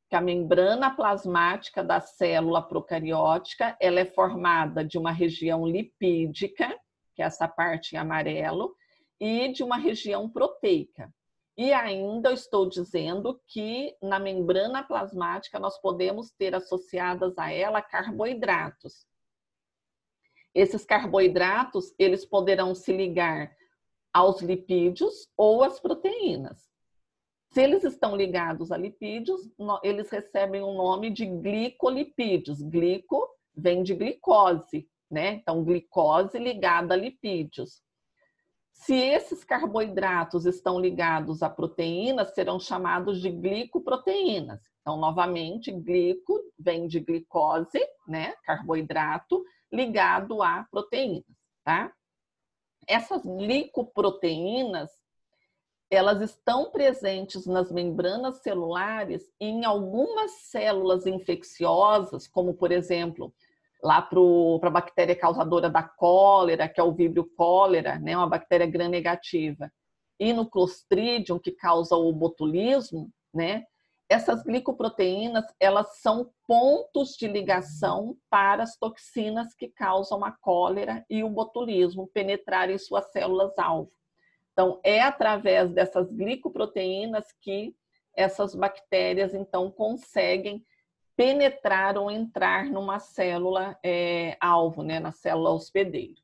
que a membrana plasmática da célula procariótica, ela é formada de uma região lipídica, que é essa parte em amarelo, e de uma região proteica. E ainda eu estou dizendo que na membrana plasmática nós podemos ter associadas a ela carboidratos. Esses carboidratos, eles poderão se ligar aos lipídios ou às proteínas. Se eles estão ligados a lipídios, eles recebem o nome de glicolipídios. Glico vem de glicose, né? Então, glicose ligada a lipídios. Se esses carboidratos estão ligados a proteínas, serão chamados de glicoproteínas. Então, novamente, glico vem de glicose, né? Carboidrato ligado a proteínas, tá? Essas glicoproteínas, elas estão presentes nas membranas celulares e em algumas células infecciosas, como, por exemplo, lá para a bactéria causadora da cólera, que é o Vibrio cólera, né, uma bactéria gram-negativa, e no Clostridium, que causa o botulismo, né, essas glicoproteínas, elas são pontos de ligação para as toxinas que causam a cólera e o botulismo penetrarem suas células-alvo. Então, é através dessas glicoproteínas que essas bactérias, então, conseguem penetrar ou entrar numa célula alvo, né, na célula hospedeiro.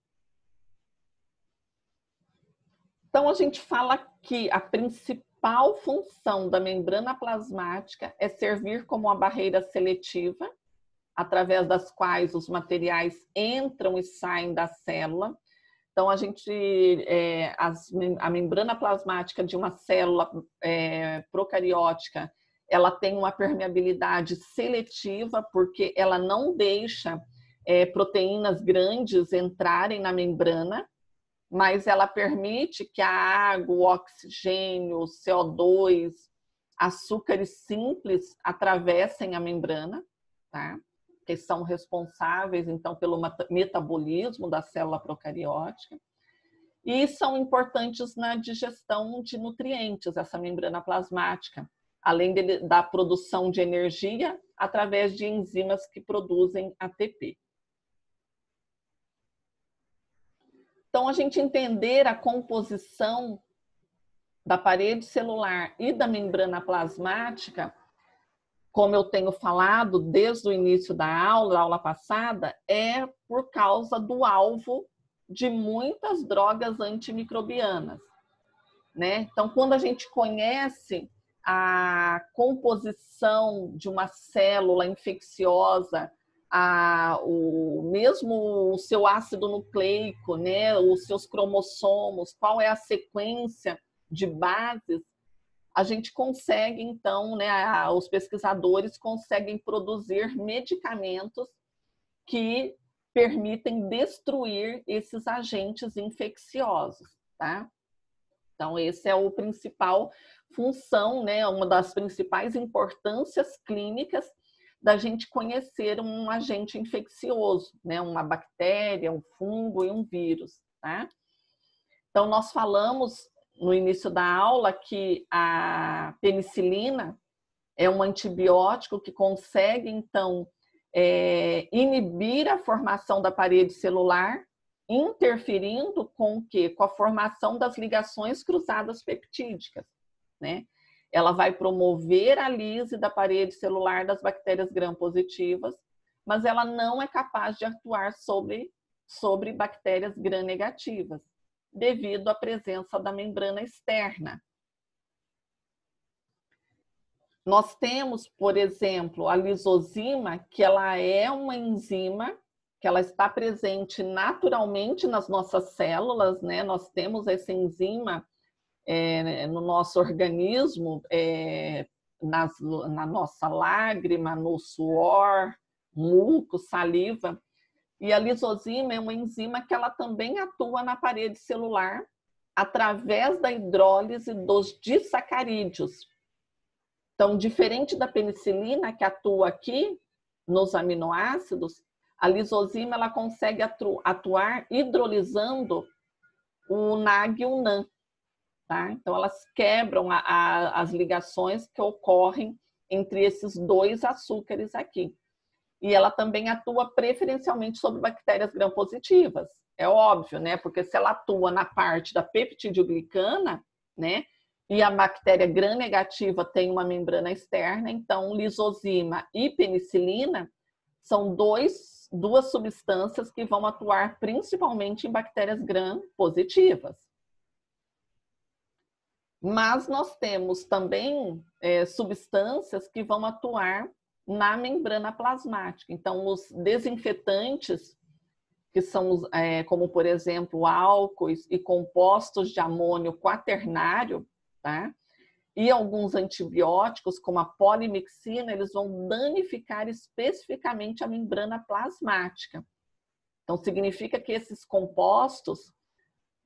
Então, a gente fala que a principal função da membrana plasmática é servir como uma barreira seletiva, através das quais os materiais entram e saem da célula. Então, a membrana plasmática de uma célula procariótica, ela tem uma permeabilidade seletiva, porque ela não deixa proteínas grandes entrarem na membrana, mas ela permite que a água, o oxigênio, o CO2, açúcares simples atravessem a membrana, tá? Que são responsáveis, então, pelo metabolismo da célula procariótica. E são importantes na digestão de nutrientes, essa membrana plasmática, além da produção de energia através de enzimas que produzem ATP. Então, a gente entender a composição da parede celular e da membrana plasmática, como eu tenho falado desde o início da aula passada, é por causa do alvo de muitas drogas antimicrobianas, né? Então, quando a gente conhece a composição de uma célula infecciosa, mesmo o seu ácido nucleico, né, os seus cromossomos, qual é a sequência de bases, a gente consegue, então, né, os pesquisadores conseguem produzir medicamentos que permitem destruir esses agentes infecciosos, tá? Então, esse é o principal função, né, uma das principais importâncias clínicas da gente conhecer um agente infeccioso, né, uma bactéria, um fungo e um vírus, tá? Então, nós falamos no início da aula que a penicilina é um antibiótico que consegue, então, inibir a formação da parede celular, interferindo com o quê? Com a formação das ligações cruzadas peptídicas, né? Ela vai promover a lise da parede celular das bactérias gram-positivas, mas ela não é capaz de atuar sobre bactérias gram-negativas, devido à presença da membrana externa. Nós temos, por exemplo, a lisozima, que ela é uma enzima que ela está presente naturalmente nas nossas células, né? Nós temos essa enzima no nosso organismo, na nossa lágrima, no suor, muco, saliva. E a lisozima é uma enzima que ela também atua na parede celular através da hidrólise dos disacarídeos. Então, diferente da penicilina, que atua aqui nos aminoácidos, a lisozima ela consegue atuar hidrolisando o NAG e o NAN. Tá? Então, elas quebram as ligações que ocorrem entre esses dois açúcares aqui. E ela também atua preferencialmente sobre bactérias gram-positivas. É óbvio, né? Porque se ela atua na parte da peptidoglicana, né? E a bactéria gram-negativa tem uma membrana externa, então lisozima e penicilina são duas substâncias que vão atuar principalmente em bactérias gram-positivas. Mas nós temos também substâncias que vão atuar na membrana plasmática. Então, os desinfetantes, que são como, por exemplo, álcoois e compostos de amônio quaternário, tá? E alguns antibióticos, como a polimixina, eles vão danificar especificamente a membrana plasmática. Então, significa que esses compostos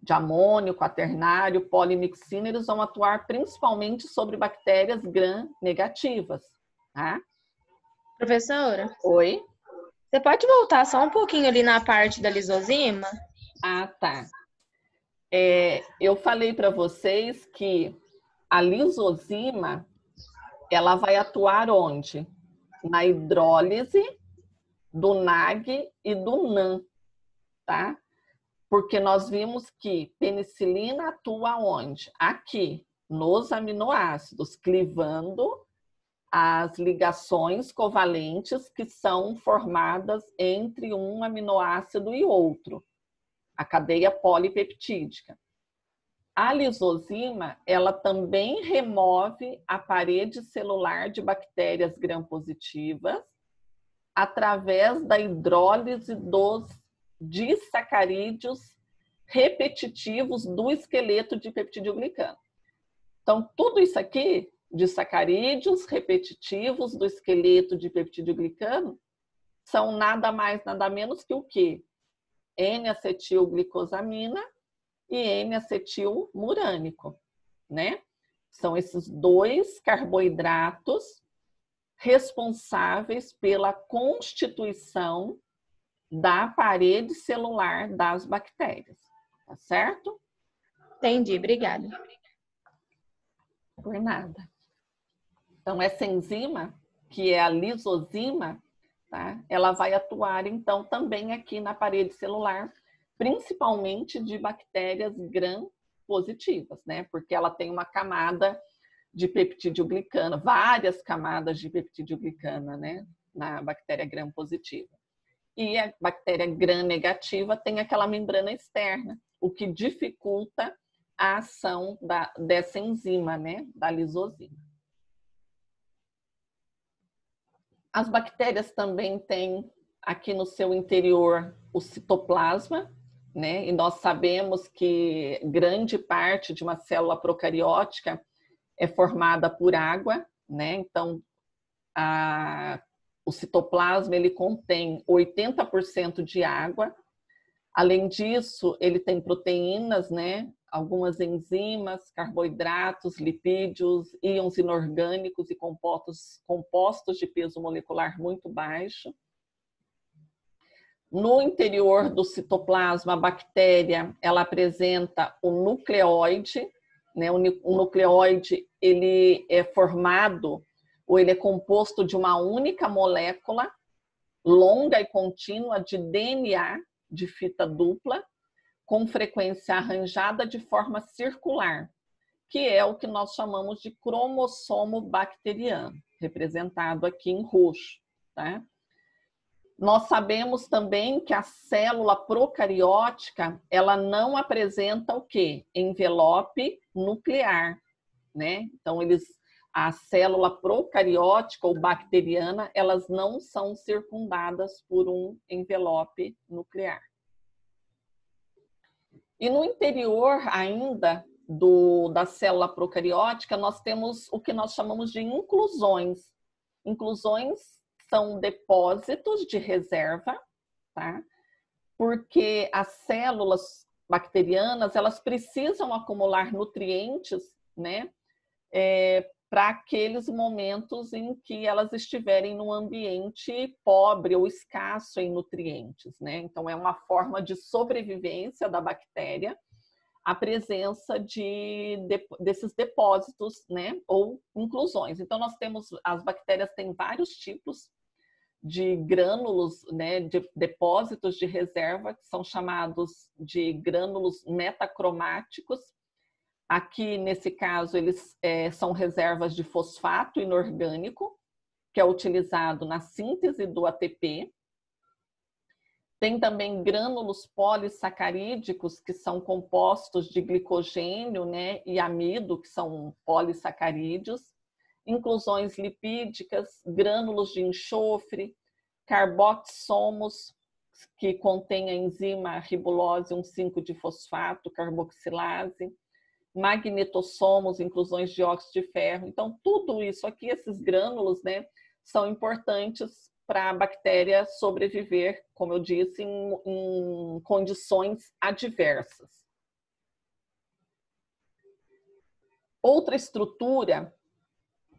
de amônio, quaternário, polimixina, eles vão atuar principalmente sobre bactérias gram-negativas, tá? Professora? Oi? Você pode voltar só um pouquinho ali na parte da lisozima? Ah, tá. Eu falei para vocês que a lisozima, ela vai atuar onde? Na hidrólise do NAG e do NAN, tá? Porque nós vimos que penicilina atua onde? Aqui, nos aminoácidos, clivando as ligações covalentes que são formadas entre um aminoácido e outro, a cadeia polipeptídica. A lisozima, ela também remove a parede celular de bactérias gram-positivas através da hidrólise dos disacarídeos repetitivos do esqueleto de peptidoglicano. Então, tudo isso aqui, disacarídeos repetitivos do esqueleto de peptidoglicano, são nada mais, nada menos que o quê? N-acetilglicosamina e N-acetilmurânico, né? São esses dois carboidratos responsáveis pela constituição da parede celular das bactérias, tá certo? Entendi, obrigada. Por nada. Então, essa enzima, que é a lisozima, tá? Ela vai atuar, então, também aqui na parede celular, principalmente de bactérias gram-positivas, né? Porque ela tem uma camada de peptidoglicana, várias camadas de peptidoglicana, né? Na bactéria gram-positiva. E a bactéria gram-negativa tem aquela membrana externa, o que dificulta a ação dessa enzima, né? Da lisozima. As bactérias também têm aqui no seu interior o citoplasma, né? E nós sabemos que grande parte de uma célula procariótica é formada por água, né? Então, o citoplasma ele contém 80% de água. Além disso, ele tem proteínas, né? Algumas enzimas, carboidratos, lipídios, íons inorgânicos e compostos de peso molecular muito baixo. No interior do citoplasma, a bactéria ela apresenta o nucleóide, né? O nucleóide ele é formado ou ele é composto de uma única molécula longa e contínua de DNA de fita dupla, com frequência arranjada de forma circular, que é o que nós chamamos de cromossomo bacteriano, representado aqui em roxo, tá? Nós sabemos também que a célula procariótica, ela não apresenta o quê? Envelope nuclear, né? Então, a célula procariótica ou bacteriana, elas não são circundadas por um envelope nuclear. E no interior ainda da célula procariótica, nós temos o que nós chamamos de inclusões. Inclusões são depósitos de reserva, tá? Porque as células bacterianas, elas precisam acumular nutrientes, né? Para aqueles momentos em que elas estiverem num ambiente pobre ou escasso em nutrientes, né? Então, é uma forma de sobrevivência da bactéria a presença desses depósitos, né? Ou inclusões. Então, as bactérias têm vários tipos de grânulos, né? De depósitos de reserva, que são chamados de grânulos metacromáticos. Aqui, nesse caso, eles são reservas de fosfato inorgânico, que é utilizado na síntese do ATP. Tem também grânulos polissacarídicos, que são compostos de glicogênio, né, e amido, que são polissacarídeos. Inclusões lipídicas, grânulos de enxofre, carboxomos, que contém a enzima ribulose 1,5-difosfato, carboxilase, magnetossomos, inclusões de óxido de ferro. Então, tudo isso aqui, esses grânulos, né, são importantes para a bactéria sobreviver, como eu disse, em condições adversas. Outra estrutura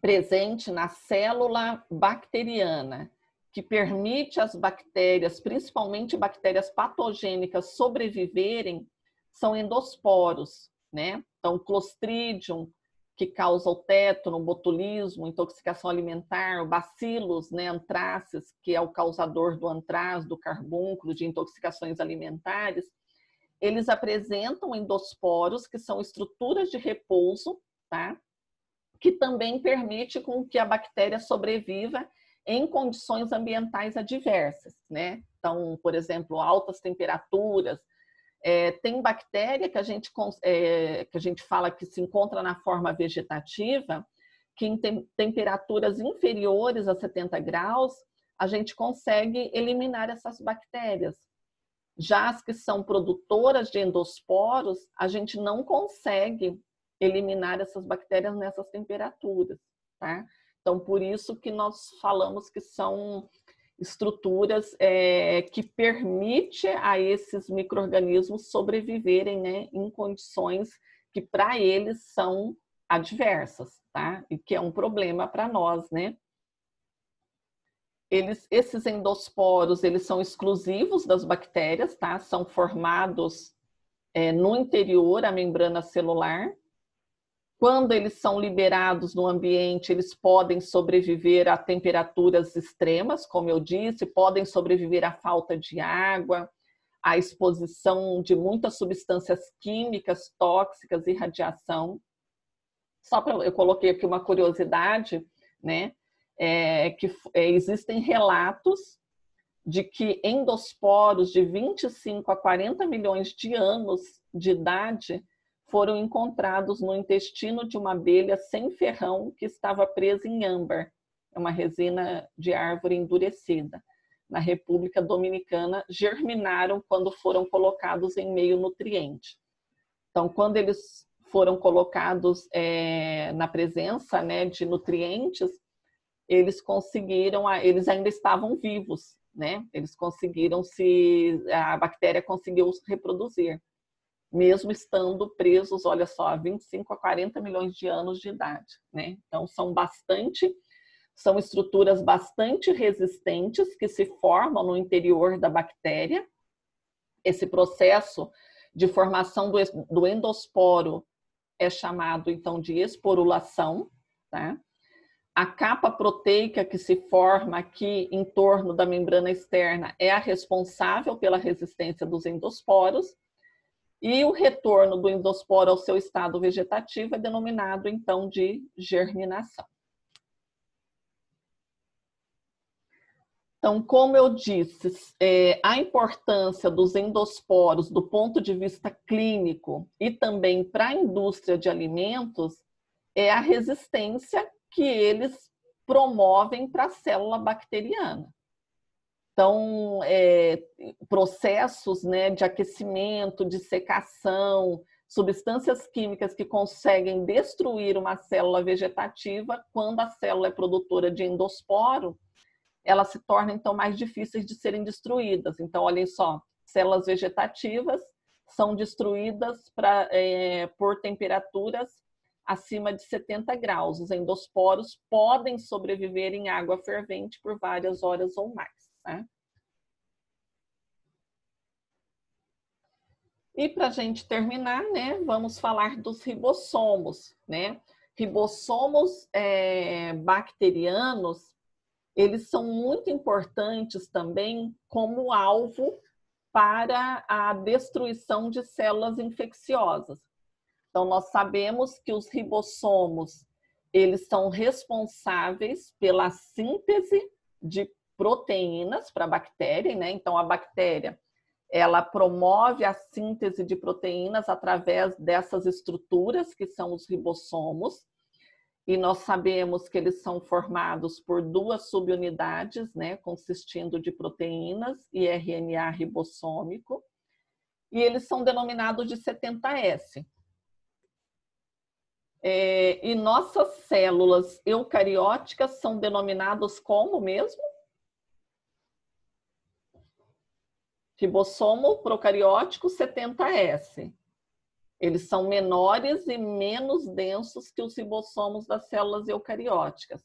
presente na célula bacteriana que permite às bactérias, principalmente bactérias patogênicas, sobreviverem, são endosporos, né? Então, Clostridium, que causa o tétano, botulismo, intoxicação alimentar, o Bacillus, né, anthracis, que é o causador do antraz, do carbúnculo, de intoxicações alimentares, eles apresentam endosporos, que são estruturas de repouso, tá? que também permite com que a bactéria sobreviva em condições ambientais adversas, né? Então, por exemplo, altas temperaturas. Tem bactéria que a gente fala que se encontra na forma vegetativa, que em temperaturas inferiores a 70 graus, a gente consegue eliminar essas bactérias. Já as que são produtoras de endosporos, a gente não consegue eliminar essas bactérias nessas temperaturas, tá? Então, por isso que nós falamos que são estruturas que permitem a esses micro-organismos sobreviverem, né, em condições que para eles são adversas, tá? E que é um problema para nós, né? Esses endosporos, eles são exclusivos das bactérias, tá? São formados no interior, a membrana celular. Quando eles são liberados no ambiente, eles podem sobreviver a temperaturas extremas, como eu disse, podem sobreviver à falta de água, à exposição de muitas substâncias químicas tóxicas e radiação. Eu coloquei aqui uma curiosidade, né? Existem relatos de que endosporos de 25 a 40 milhões de anos de idade foram encontrados no intestino de uma abelha sem ferrão que estava presa em âmbar, uma resina de árvore endurecida. Na República Dominicana, germinaram quando foram colocados em meio nutriente. Então, quando eles foram colocados na presença, né, de nutrientes, eles ainda estavam vivos, né? A bactéria conseguiu se reproduzir, mesmo estando presos, olha só, 25 a 40 milhões de anos de idade, né? Então, são estruturas bastante resistentes que se formam no interior da bactéria. Esse processo de formação do endosporo é chamado, então, de esporulação, tá? A capa proteica que se forma aqui em torno da membrana externa é a responsável pela resistência dos endosporos. E o retorno do endosporo ao seu estado vegetativo é denominado, então, de germinação. Então, como eu disse, a importância dos endosporos do ponto de vista clínico e também para a indústria de alimentos é a resistência que eles promovem para a célula bacteriana. Então, processos, né, de aquecimento, de secação, substâncias químicas que conseguem destruir uma célula vegetativa, quando a célula é produtora de endosporo, ela se torna, então, mais difíceis de serem destruídas. Então, olhem só, células vegetativas são destruídas por temperaturas acima de 70 graus. Os endosporos podem sobreviver em água fervente por várias horas ou mais. Tá? E para a gente terminar, né, vamos falar dos ribossomos, né? Ribossomos bacterianos, eles são muito importantes também como alvo para a destruição de células infecciosas. Então, nós sabemos que os ribossomos, eles são responsáveis pela síntese de proteínas para a bactéria, né? Então, a bactéria, ela promove a síntese de proteínas através dessas estruturas que são os ribossomos. E nós sabemos que eles são formados por duas subunidades, né? Consistindo de proteínas e RNA ribossômico. E eles são denominados de 70S. E nossas células eucarióticas são denominadas como mesmo? Ribossomo procariótico 70S. Eles são menores e menos densos que os ribossomos das células eucarióticas.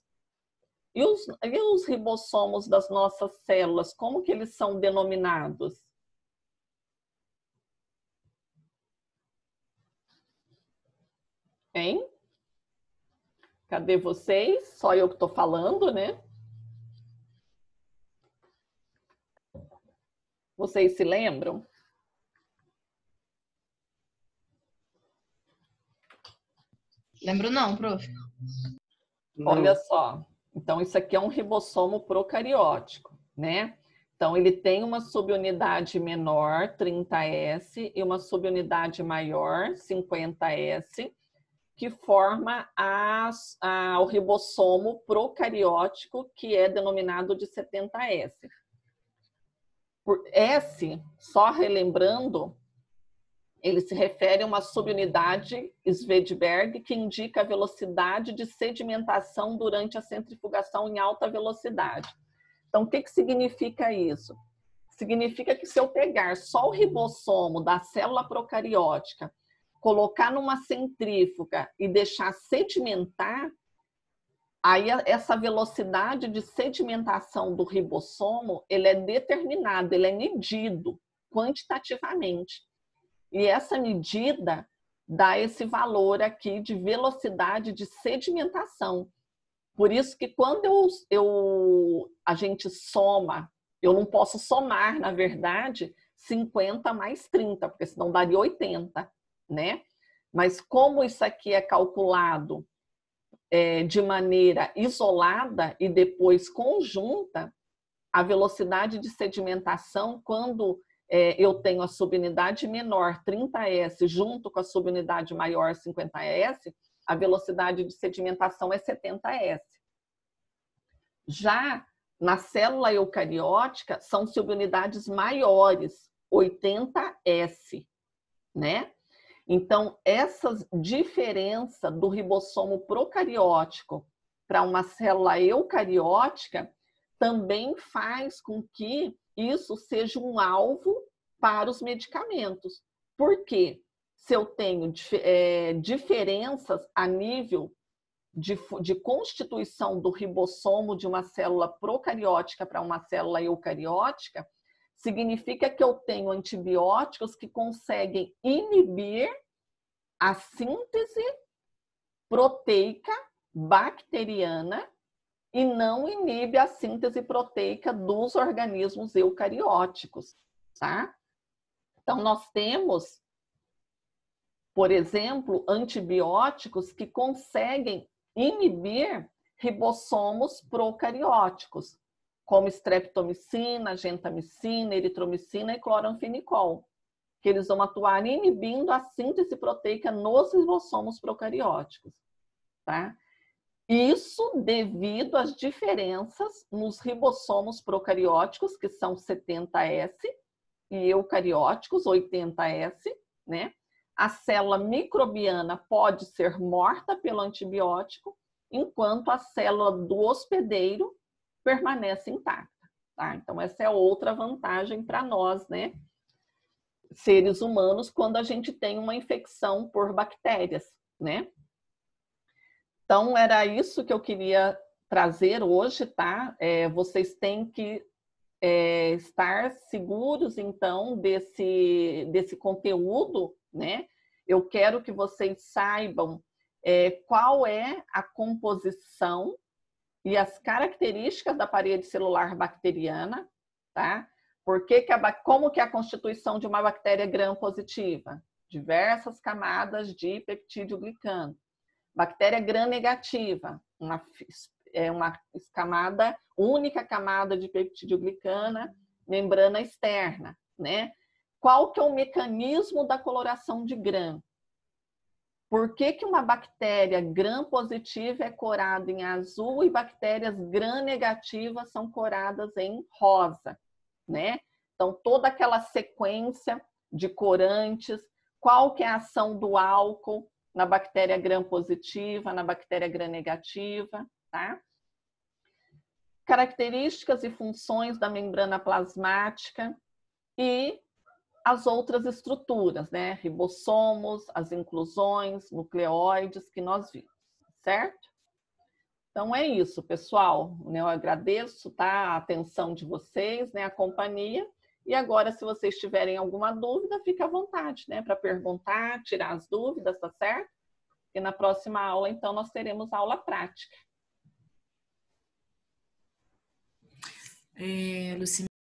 E os ribossomos das nossas células, como que eles são denominados? Hein? Cadê vocês? Só eu que estou falando, né? Vocês se lembram? Lembro não, prof. Olha só, então isso aqui é um ribossomo procariótico, né? Então ele tem uma subunidade menor, 30S, e uma subunidade maior, 50S, que forma o ribossomo procariótico, que é denominado de 70S. Por S, só relembrando, ele se refere a uma subunidade Svedberg que indica a velocidade de sedimentação durante a centrifugação em alta velocidade. Então, o que significa isso? Significa que se eu pegar só o ribossomo da célula procariótica, colocar numa centrífuga e deixar sedimentar, aí essa velocidade de sedimentação do ribossomo, ele é determinado, ele é medido quantitativamente. E essa medida dá esse valor aqui de velocidade de sedimentação. Por isso que quando a gente soma, eu não posso somar, na verdade, 50 mais 30, porque senão daria 80, né? Mas como isso aqui é calculado de maneira isolada e depois conjunta, a velocidade de sedimentação, quando eu tenho a subunidade menor 30S junto com a subunidade maior 50S, a velocidade de sedimentação é 70S. Já na célula eucariótica, são subunidades maiores, 80S, né? Então, essa diferença do ribossomo procariótico para uma célula eucariótica também faz com que isso seja um alvo para os medicamentos. Por quê? Se eu tenho diferenças a nível de constituição do ribossomo de uma célula procariótica para uma célula eucariótica, significa que eu tenho antibióticos que conseguem inibir a síntese proteica bacteriana e não inibe a síntese proteica dos organismos eucarióticos, tá? Então, nós temos, por exemplo, antibióticos que conseguem inibir ribossomos procarióticos, como streptomicina, gentamicina, eritromicina e cloranfenicol, que eles vão atuar inibindo a síntese proteica nos ribossomos procarióticos, tá? Isso devido às diferenças nos ribossomos procarióticos, que são 70S, e eucarióticos, 80S, né? A célula microbiana pode ser morta pelo antibiótico, enquanto a célula do hospedeiro permanece intacta, tá? Então, essa é outra vantagem para nós, né? Seres humanos, quando a gente tem uma infecção por bactérias, né? Então, era isso que eu queria trazer hoje, tá? Vocês têm que estar seguros, então, desse conteúdo, né? Eu quero que vocês saibam qual é a composição e as características da parede celular bacteriana, tá? Como que é a constituição de uma bactéria gram-positiva? Diversas camadas de peptídeo-glicano. Bactéria gram-negativa, uma única camada de peptídeo-glicana, membrana externa, né? Qual que é o mecanismo da coloração de gram? Por que uma bactéria gram-positiva é corada em azul e bactérias gram-negativas são coradas em rosa, né? Então, toda aquela sequência de corantes, qual que é a ação do álcool na bactéria gram-positiva, na bactéria gram-negativa, tá? Características e funções da membrana plasmática e as outras estruturas, né? Ribossomos, as inclusões, nucleóides que nós vimos, certo? Então é isso, pessoal. Eu agradeço, tá, a atenção de vocês, né, a companhia. E agora, se vocês tiverem alguma dúvida, fique à vontade, né, para perguntar, tirar as dúvidas, tá certo? E na próxima aula, então, nós teremos aula prática. Luci,